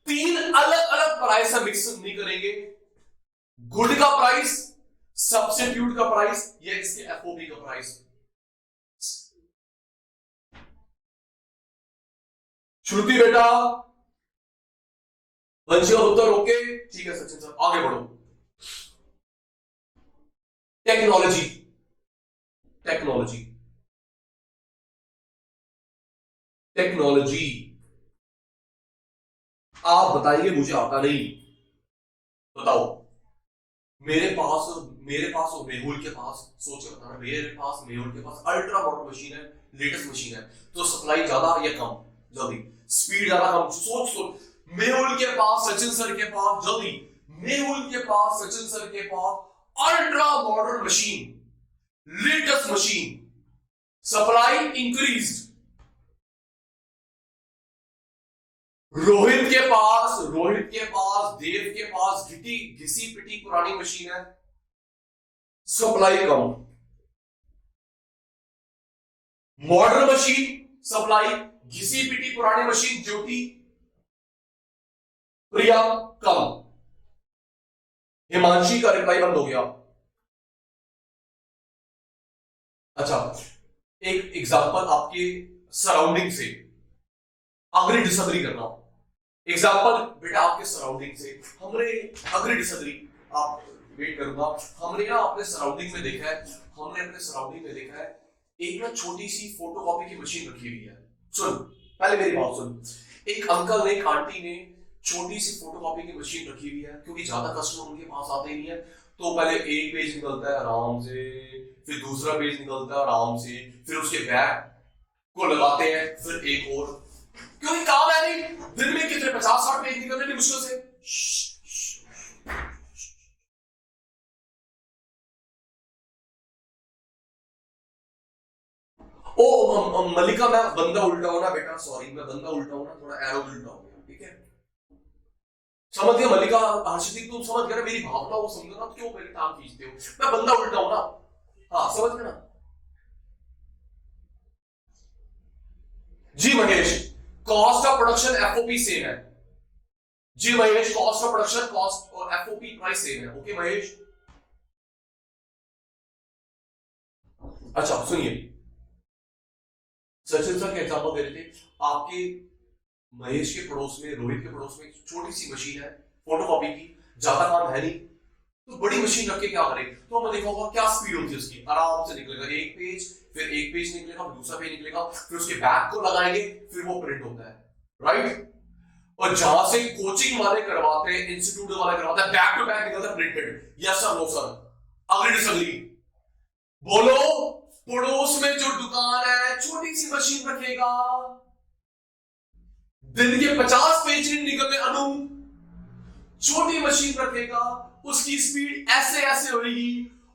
तीन अलग अलग प्राइस में मिक्स नहीं करेंगे। गुड का प्राइस, सब्स्टिट्यूट का प्राइस, या इसके एफओपी का प्राइस। श्रुति बेटा, वंशिका उत्तर, ओके ठीक है सचिन सर, आगे बढ़ो। टेक्नोलॉजी, टेक्नोलॉजी, टेक्नोलॉजी, आप बताइए मुझे आता नहीं। बताओ। मेरे पास और मेहुल के पास, सोच के बताना, मेहुल के पास अल्ट्रा मॉडर्न मशीन है, लेटेस्ट मशीन है, तो सप्लाई ज्यादा या कम? जल्दी। स्पीड ज्यादा कम? सोच। मेहुल के पास, सचिन सर के पास, जल्दी। मेहुल के पास, सचिन सर के पास ultra modern machine, latest machine, supply increase. Rohit के पास, देव के पास घिसी पिटी पुरानी मशीन है, सप्लाई कम। मॉडर्न मशीन, सप्लाई, घिसी पिटी पुरानी मशीन, ज्योति, प्रिया, कम। हिमांशी का रिप्लाई बंद हो गया। अच्छा, एक एग्जांपल आपके सराउंडिंग से, अग्री डिसअग्री करना। एग्जांपल बेटा आपके सराउंडिंग से, हमने अग्री डिसअग्री, आप वेट करूंगा। हमने ना अपने सराउंडिंग में देखा है, एक ना छोटी सी फोटोकॉपी की मशीन रखी हुई है। सुन, पहले मेरी बात सुन। एक अंकल ने, एक आंटी ने छोटी सी फोटोकॉपी की मशीन रखी हुई है, क्योंकि ज्यादा कस्टमर उनके पास आते ही नहीं है, तो पहले एक पेज निकलता है आराम से, फिर दूसरा पेज निकलता है आराम से, फिर उसके बैक को लगाते हैं, फिर एक और, क्योंकि काम है नहीं। दिन में कितने 50-60 पेज निकलने की मुश्किल से। ओ मल्लिका, मैं बंदा उल्टा हूं ना बेटा, सॉरी, मैं बंदा उल्टा हूं ना, थोड़ा एरो उल्टा हो गया, ठीक है? समझ गया मल्लिका? हर्षदीप तुम समझ गए मेरी भावना को, समझो ना, क्यों मेरी टांग खींचते हो? मैं बंदा उल्टा हूं ना, हाँ समझ गए ना? जी Mahesh, cost of production FOP same है। जी Mahesh, cost of production, cost और एफओपी प्राइस सेम है। ओके महेश। अच्छा सुनिए, सचिन सर के एग्जांपल दे रहे थे, आपके महेश के पड़ोस में, रोहित के पड़ोस में एक छोटी सी मशीन है फोटोकॉपी की, ज्यादा काम है नहीं, तो बड़ी मशीन रख के क्या करें? तो हमने देखा होगा क्या स्पीड होती है उसकी, आराम से निकलेगा एक पेज, फिर एक पेज निकलेगा, दूसरा पेज निकलेगा, फिर उसके बैक को लगाएंगे, फिर वो प्रिंट होता है, राइट? और जहां से कोचिंग वाले करवाते हैं, इंस्टीट्यूट वाले करवाते हैं, बैक टू बैक निकलता है printed. Yes sir, no sir, agree disagree? बोलो। पड़ोस में जो दुकान है, छोटी सी मशीन रखेगा, दिन के 50 पेज निकलने, अनु छोटी मशीन रखेगा, उसकी स्पीड ऐसे ऐसे होगी।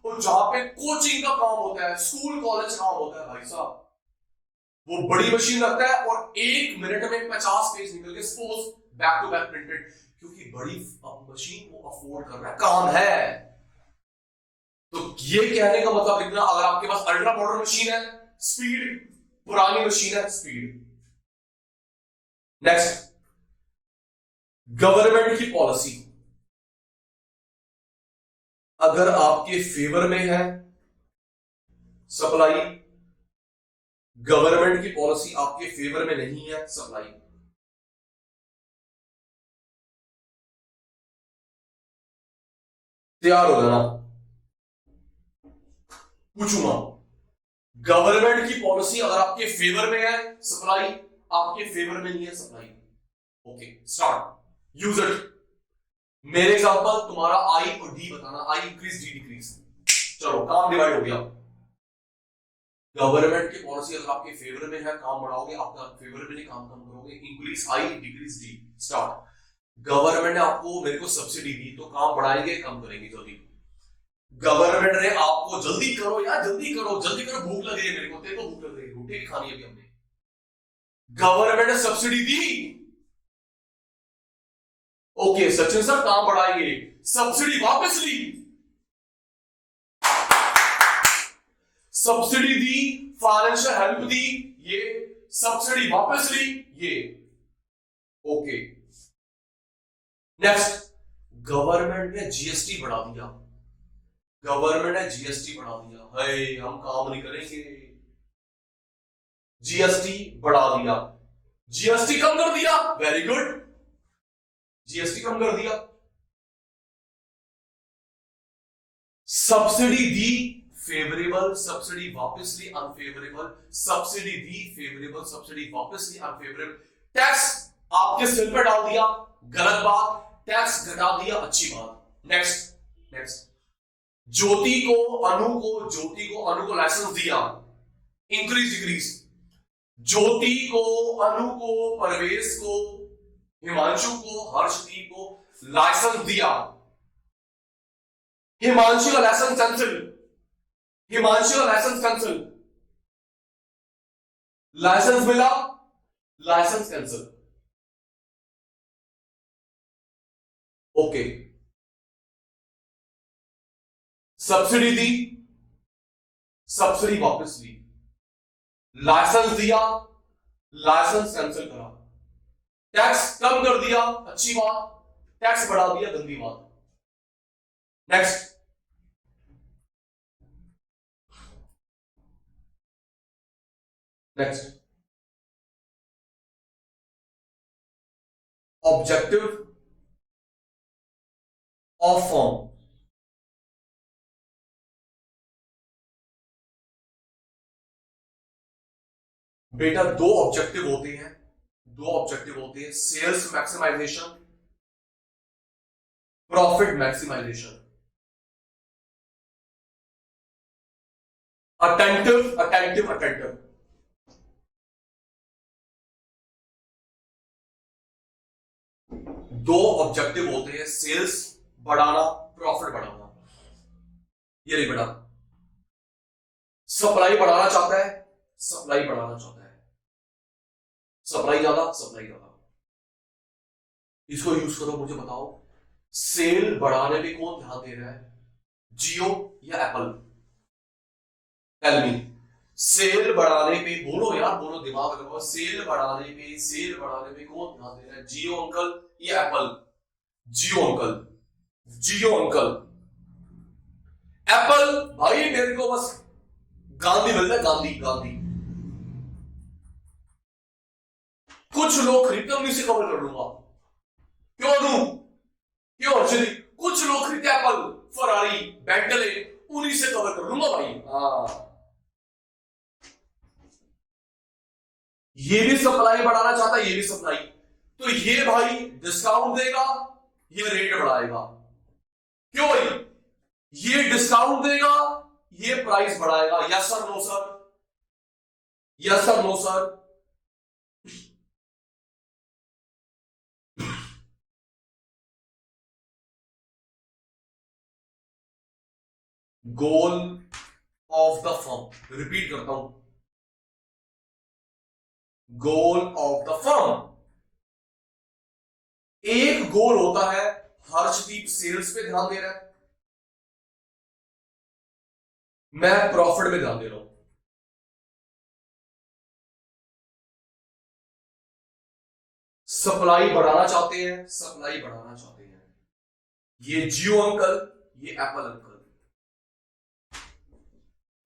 और जहां पे कोचिंग का काम होता है, स्कूल कॉलेज काम होता है, भाई साहब, वो बड़ी मशीन रखता है और 1 मिनट में 50 पेज निकल के, suppose back to back printed, क्योंकि बड़ी मशीन वो अफोर्ड कर रहा है, काम है। तो ये कहने का मतलब इतना, अगर आपके पास अल्ट्रा मॉडर्न मशीन है, स्पीड, पुरानी मशीन है, स्पीड। नेक्स्ट, गवर्नमेंट की पॉलिसी अगर आपके फेवर में है, सप्लाई। गवर्नमेंट की पॉलिसी आपके फेवर में नहीं है, सप्लाई। तैयार हो जाना, पूछूंगा। गवर्नमेंट की पॉलिसी अगर आपके फेवर में है, सप्लाई, आपके फेवर में नहीं है, supply. Okay, start, use it. मेरे एग्जांपल, तुम्हारा आई और डी बताना, आई इंक्रीज, डी डिक्रीज। चलो, काम डिवाइड हो गया। गवर्नमेंट की पॉलिसी अगर आपके फेवर में है, काम बढ़ाओगे, आपका फेवर में नहीं, काम कम करोगे, इंक्रीज आई, डिक्रीज डी। स्टार्ट। गवर्नमेंट ने आपको, मेरे को सब्सिडी दी, तो काम बढ़ाएंगे, कम करेंगे? जल्दी। गवर्नमेंट ने आपको, जल्दी करो यार, जल्दी करो, भूख लग रही है मेरे को, तेरे को भूख लग रही है, रोटी भी खानी है अभी हमने। गवर्नमेंट ने सब्सिडी दी, ओके सचिन सर काम बढ़ाएंगे, सब्सिडी वापस ली, सब्सिडी दी, फाइनेंशियल हेल्प दी, ये सब्सिडी वापस ली, ये ओके। नेक्स्ट, गवर्नमेंट ने जीएसटी बढ़ा दिया, गवर्नमेंट ने जीएसटी बढ़ा दिया, है हम काम नहीं करेंगे, जीएसटी बढ़ा दिया, जीएसटी कम कर दिया, वेरी गुड, जीएसटी कम कर दिया, सब्सिडी दी, फेवरेबल, सब्सिडी वापस ली, अनफेवरेबल, सब्सिडी दी, फेवरेबल, सब्सिडी वापस ली, अनफेवरेबल, टैक्स आपके सिर पे डाल दिया, गलत बात। टैक्स घटा दिया, अच्छी बात। Next next. ज्योति को अनु को लाइसेंस दिया, इंक्रीज डिक्रीज। ज्योति को, अनु को, परवेश को, हिमांशु को, हर्षदीप को लाइसेंस दिया। हिमांशु का लाइसेंस कैंसिल, हिमांशु का लाइसेंस कैंसिल। लाइसेंस मिला, लाइसेंस कैंसिल। ओके। सब्सिडी दी, सब्सिडी वापस ली। लाइसेंस दिया, लाइसेंस कैंसिल करा। टैक्स कम कर दिया, अच्छी बात। टैक्स बढ़ा दिया, गंदी बात। Next. Next. Objective of form. बेटा दो ऑब्जेक्टिव होते हैं, दो ऑब्जेक्टिव होते हैं, sales maximisation, profit maximisation. Attentive attentive attentive. दो ऑब्जेक्टिव होते हैं, सेल्स बढ़ाना, प्रॉफिट बढ़ाना। ये नहीं बेटा, सप्लाई बढ़ाना चाहता है, सप्लाई बढ़ाना चाहता है, सप्लाई ज्यादा, सप्लाई ज्यादा। इसको यूज करो, मुझे बताओ सेल बढ़ाने पे कौन ध्यान दे रहा है, जियो या एप्पल? Tell me. सेल बढ़ाने पे, बोलो यार, बोलो, दिमाग लगाओ। सेल बढ़ाने पे कौन ध्यान दे रहा है, जियो अंकल या एप्पल? जियो अंकल, जियो अंकल। एप्पल भाई मेरे को बस गांधी मिलता है, गांधी गांधी। कुछ लोग खरीदते, उन्हीं से कवर कर लूंगा। क्यों दूं? क्यों अर्चनी? कुछ लोग खरीदते एप्पल, फरारी, बेंटले, उन्हीं से कवर कर लूंगा भाई। हाँ, ये भी सप्लाई बढ़ाना चाहता है, ये भी सप्लाई। तो ये भाई डिस्काउंट देगा, ये रेट बढ़ाएगा। क्यों भाई? ये डिस्काउंट देगा, ये प्राइस बढ़ाएगा। Yes sir, no sir? Yes sir, no sir? Goal of the firm, repeat करता हूं, गोल ऑफ द फर्म। एक गोल होता है, हर्षदीप सेल्स पे ध्यान दे रहा है, मैं प्रॉफिट में ध्यान दे रहा हूं। सप्लाई बढ़ाना चाहते हैं, सप्लाई बढ़ाना चाहते हैं। ये जियो अंकल, ये एप्पल अंकल।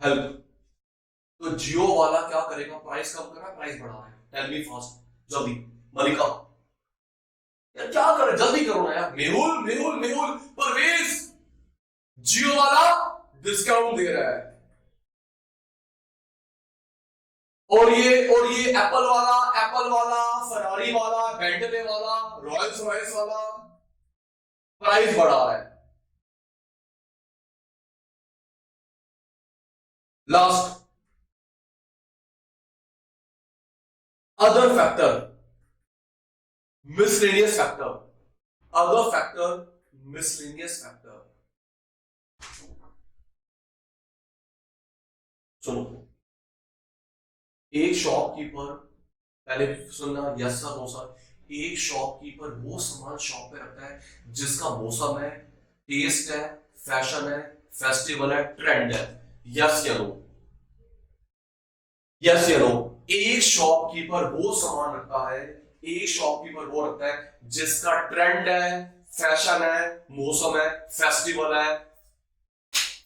हेल्प। तो जियो वाला क्या करेगा, प्राइस कम कर रहा है, प्राइस बढ़ा रहा है। टेल मी फास्ट, जल्दी। मलिका यार क्या कर रहे, जल्दी करो ना यार। मेहुल मेहुल मेहुल, परवेज। जियो वाला डिस्काउंट दे रहा है, और ये एप्पल वाला, फरारी वाला, बेंटले वाला, रॉयल्स रॉयल्स वाला प्राइस बढ़ा रहा है। Last, other factor, miscellaneous factor, other factor, miscellaneous factor. सुनो, एक शॉपकीपर, पहले सुनना, यस सर नो सर। एक शॉपकीपर वो सामान शॉप पे रखता है जिसका मौसम है, टेस्ट है, फैशन है, फेस्टिवल है, ट्रेंड है। यस या नो? यस या नो? एक शॉपकीपर वो सामान रखता है, एक शॉपकीपर वो रखता है जिसका ट्रेंड है, फैशन है, मौसम है, फेस्टिवल है।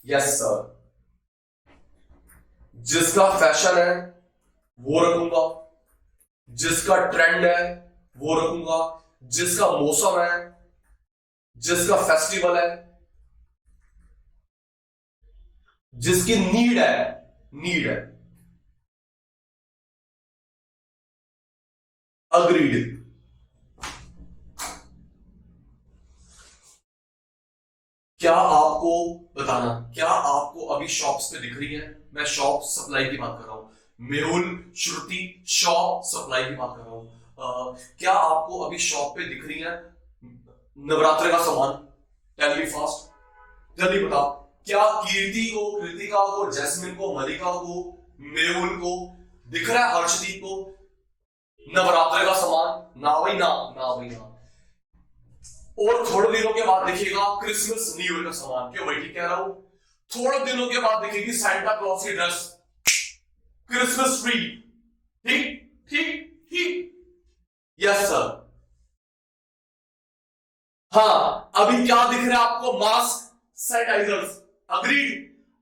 Yes sir. जिसका फैशन है वो रखूंगा, जिसका ट्रेंड है वो रखूंगा, जिसका मौसम है, जिसका फेस्टिवल है, जिसकी नीड है। अग्रीड। क्या आपको बताना, क्या आपको अभी शॉप्स पे दिख रही है? मैं शॉप सप्लाई की बात कर रहा हूं, मेहुल, श्रुति, शॉप सप्लाई की बात कर रहा हूं। क्या आपको अभी शॉप पे दिख रही है नवरात्र का सामान? टेल मी फास्ट, जल्दी बताओ। क्या कीर्ति को, कृतिका को, जैस्मिन को, मलिका को, मेहुल को दिख रहा है, हर्षदीप को नवरात्र का सामान? ना भाई ना, ना भाई ना। और थोड़े दिनों के बाद दिखेगा क्रिसमस न्यू ईयर का सामान। क्यों भाई, ठीक कह रहा हूं? थोड़े दिनों के बाद दिखेगी सैंटा क्लॉज की ड्रेस, क्रिसमस ट्री। ठीक ठीक ठीक, यस सर। हाँ, अभी क्या दिख रहा है आपको? Mask, sanitisers. अग्रीड।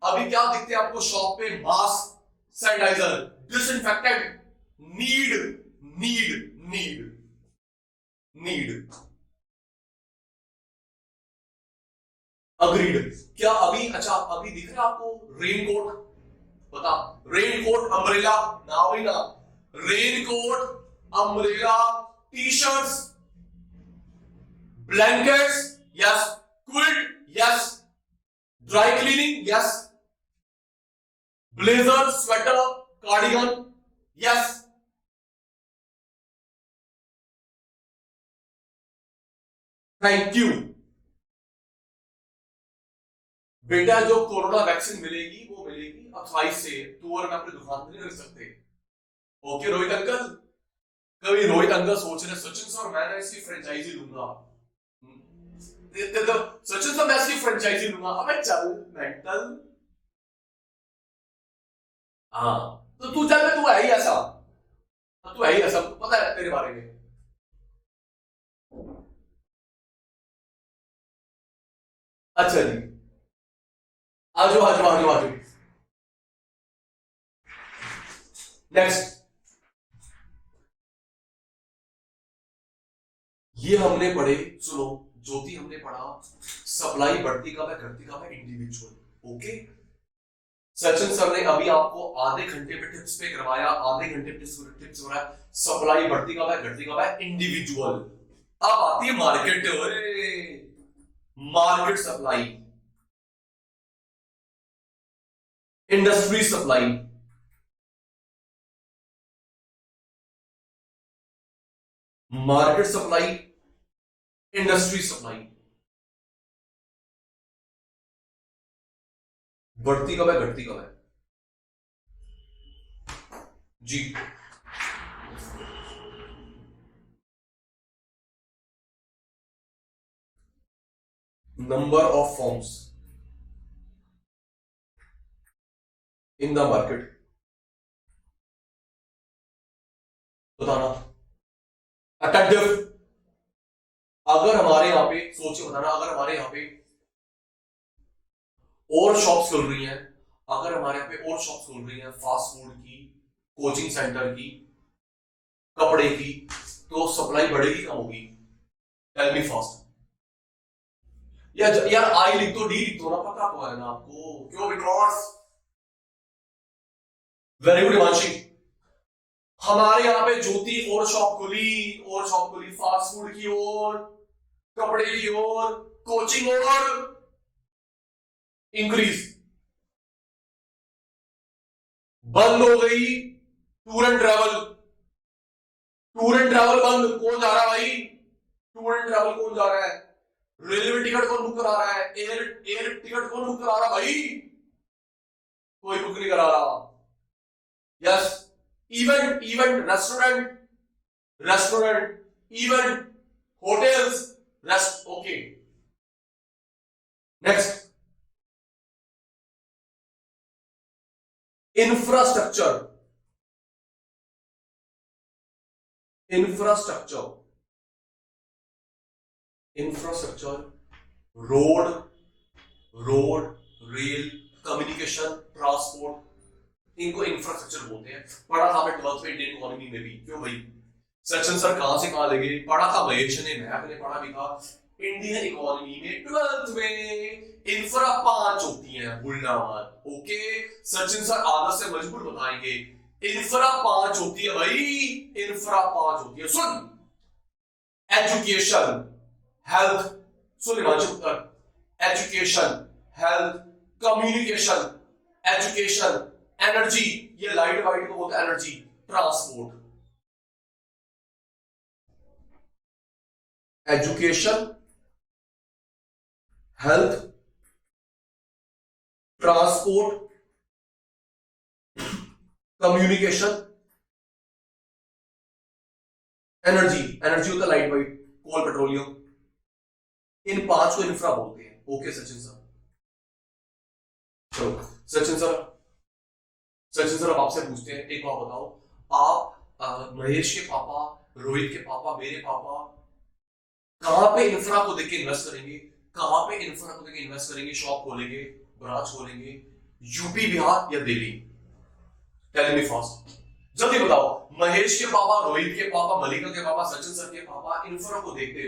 अभी क्या दिखते हैं आपको शॉप पे? Mask, sanitiser, disinfectant. Need need need need. Agreed. क्या अभी, अच्छा अभी दिख रहा है आपको रेनकोट? बता, रेनकोट, अम्ब्रेला, ना भाई ना। Raincoat, umbrella, T shirts, blankets, yes. Quilt, yes. Dry cleaning, yes. Blazer, sweater, cardigan, yes. Thank you बेटा। जो कोरोना वैक्सीन मिलेगी वो मिलेगी 28 से। तू और मैं अपनी दुकान पे नहीं रख सकते। Okay Rohit uncle. कभी रोहित अंकल सोच रहे सचिन सर मैं ना इसकी फ्रेंचाइजी लूंगा, सचिन सर मैं इसकी फ्रेंचाइजी लूंगा। अबे चल मेंटल। हाँ, तो तू चल, तू है ही ऐसा, तू है ही ऐसा, पता है तेरे बारे में। अच्छा जी, आजो आजो आजो आजो। नेक्स्ट, ये हमने पढ़े, सुनो ज्योति, हमने पढ़ा सप्लाई बढ़ती कब है, घटती कब है, इंडिविजुअल। ओके, सचिन सर ने अभी आपको आधे घंटे पे टिप्स पे करवाया, आधे घंटे टिप्स करवाया। सप्लाई बढ़ती कब है, घटती कब है, इंडिविजुअल। अब आती है market. Market supply, industry supply. Market supply, industry supply. बढ़ती कब है, घटती कब है? जी, number of firms in the market. बताना, अटेंटिव। अगर हमारे यहां पे, सोचिए बताना, अगर हमारे यहां पे और शॉप्स खुल रही हैं, अगर हमारे यहाँ पे और शॉप्स खुल रही हैं फास्ट फूड की, कोचिंग सेंटर की, कपड़े की, तो सप्लाई बढ़ेगी कम होगी? Tell me fast. यार आई लिख दो, डी लिख दो ना, पता तो है ना आपको। क्यों? Because very good Himanshi. हमारे यहाँ पे ज्योति और शॉप खुली, और शॉप खुली फास्ट फूड की, और कपड़े की, और कोचिंग, और इंक्रीज। बंद हो गई tour and travel. Tour and travel बंद। कौन जा रहा है भाई? टूर एंड ट्रैवल कौन जा रहा है? रेलवे टिकट कौन बुक करा रहा है? एयर टिकट कौन बुक करा रहा है भाई? कोई बुक नहीं करा रहा। Yes. Event, event, restaurant, restaurant, event, hotels, rest. Okay, next, infrastructure. Infrastructure, infrastructure, road, road, rail, communication, transport, इनको इंफ्रास्ट्रक्चर बोलते हैं। पढ़ा था मैं 12th में इंडियन इकोनॉमी में भी। क्यों भाई? सचिन सर कहां से कहां लगे? पढ़ा था महेश ने, मैंने पढ़ा भी था इंडियन इकोनॉमी में 12th में। इंफ्रा 5 होती हैं, भूलना मत। ओके, सचिन सर आदत से मजबूर बताएंगे। इंफ्रा 5 होती है भाई, इंफ्रा 5 होती है। सुन, एजुकेशन, हेल्थ, सुन हिमांशु उत्तर, education, health, communication, education, energy, ये लाइट वाइट को बोलते हैं energy, transport, education, health, transport, communication, energy, energy होता है लाइट वाइट, कोल, पेट्रोलियम, इन पांच को इंफ्रा बोलते हैं। ओके सचिन सर, चलो सचिन सर, सचिन सर अब आपसे पूछते हैं, एक बात बताओ, आप महेश के पापा, रोहित के पापा, मेरे पापा कहां पे इंफ्रा को देख के इन्वेस्ट करेंगे, कहां पे इंफ्रा को देख के इन्वेस्ट करेंगे, शॉप खोलेंगे, ब्रांच खोलेंगे, यूपी, बिहार या दिल्ली? टेल मी फास्ट, जल्दी बताओ। महेश के पापा, रोहित के पापा, मलिका के पापा, सचिन सर के पापा, इंफ्रा को देखते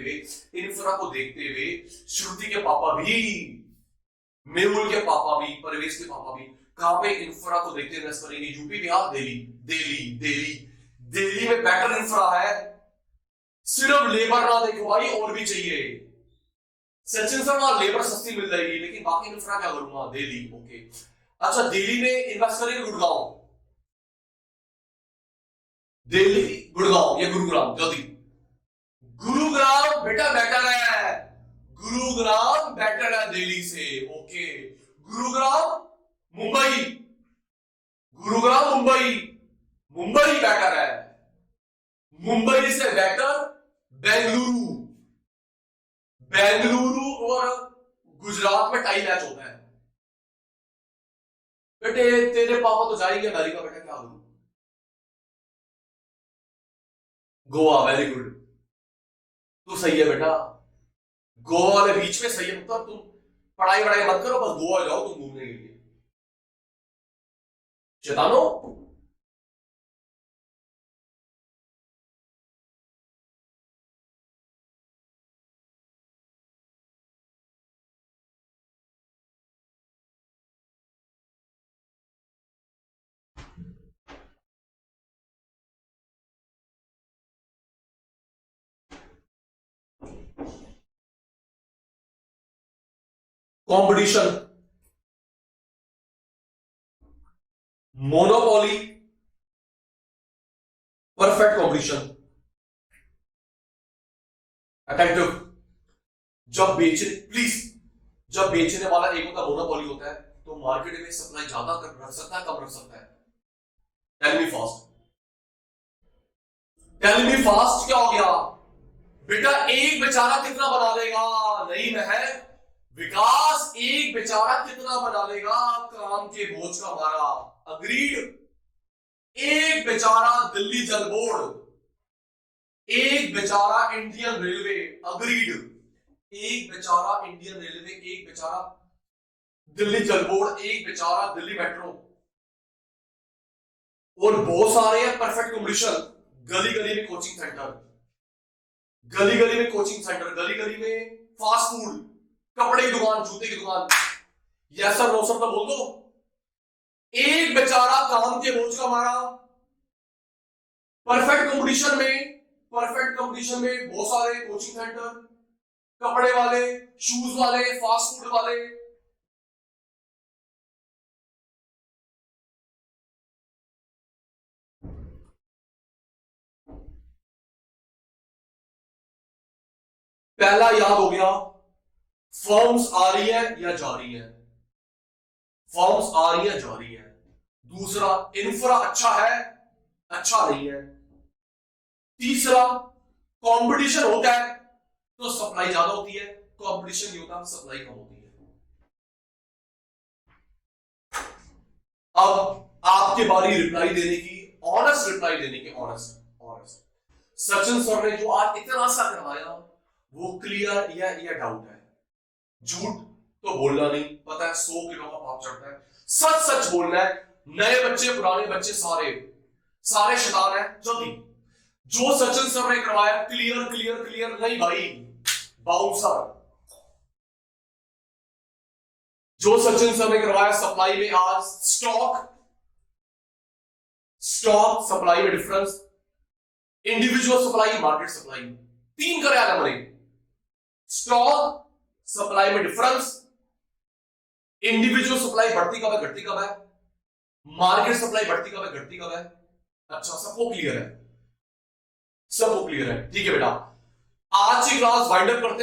हुए श्रुति के पापा भी, मेहुल के पापा भी, परवेश के पापा भी कहां पे इंफ्रा को देखते इन्वेस्ट करेंगे? यूपी, बिहार, दिल्ली? दिल्ली में बेटर इंफ्रा है। सिर्फ लेबर ना देखो भाई, और भी चाहिए। सचिन सर वहां लेबर सस्ती मिल जाएगी, लेकिन बाकी इंफ्रा क्या करूंगा? दिल्ली। ओके, अच्छा दिल्ली में इन्वेस्ट करेंगे गुड़गांव, दिल्ली, गुड़गांव या गुरुग्राम? जल्दी। गुरुग्राम बेटा बेटर है, गुरुग्राम बेटर है दिल्ली से। ओके, गुरुग्राम, मुंबई, गुरुग्राम, मुंबई बेटर है, मुंबई से बेटर बेंगलुरु और गुजरात में टाई मैच होता है। बेटे तेरे पापा तो जाएंगे अमेरिका, बेटा क्या करूं? गोवा, वेरी गुड, तू सही है बेटा, गोवा वाले बीच में सही है पुत्र, तुम पढ़ाई मत करो, बस गोवा जाओ तुम घूमने के लिए। शैतानो, competition, monopoly, perfect competition. Attentive, जब बेचने वाला एक होता मोनोपोली होता है, तो मार्केट में सप्लाई ज्यादा रख सकता है, कम रख सकता है? टेल मी फास्ट, क्या हो गया बेटा? एक बेचारा कितना बना लेगा? नहीं महक, विकास एक बेचारा कितना बना लेगा काम के बोझ का हमारा? अग्रीड। एक बेचारा दिल्ली जल बोर्ड, एक बेचारा इंडियन रेलवे, अग्रीड। एक बेचारा इंडियन रेलवे, एक बेचारा दिल्ली जल बोर्ड, एक बेचारा दिल्ली मेट्रो, और बहुत सारे हैं परफेक्ट कंपटीशन। गली गली में कोचिंग सेंटर, गली गली में फास्ट फूड, कपड़े की दुकान, जूते की दुकान, यस सर नो सर तो बोल दो। एक बेचारा काम के बोझ का मारा। परफेक्ट कंपटीशन में बहुत सारे कोचिंग सेंटर, कपड़े वाले, शूज वाले, फास्ट फूड वाले। पहला याद हो गया, फर्म्स आ रही है या जा रही है? फर्म्स आ रही है, जा रही है। दूसरा, इंफ्रा अच्छा है, अच्छा नहीं है। तीसरा, कंपटीशन होता है तो सप्लाई ज्यादा होती है, कंपटीशन नहीं होता सप्लाई कम होती है। अब आपके बारी रिप्लाई देने की, ऑनेस्ट रिप्लाई देने की, ऑनेस्ट। सचिन सर ने जो आज इतना सा करवाया वो क्लियर या डाउट है? झूठ तो बोलना नहीं, पता है 100 किलो का पाप चढ़ता है। सच बोलना है। नए बच्चे, पुराने बच्चे, सारे शैतान है। जल्दी, जो सचिन सर ने करवाया क्लियर नहीं भाई, बाउंसर। जो सचिन सर ने करवाया सप्लाई में, आज स्टॉक सप्लाई में difference, individual supply, market supply, 3 कराया हमने। स्टॉक सप्लाई में डिफरेंस, इंडिविजुअल सप्लाई बढ़ती कब है, घटती कब है, मार्केट सप्लाई बढ़ती कब है, घटती कब है। अच्छा, सबको क्लियर है, सबको क्लियर है, ठीक है बेटा। आज की क्लास वाइंड अप करते हैं।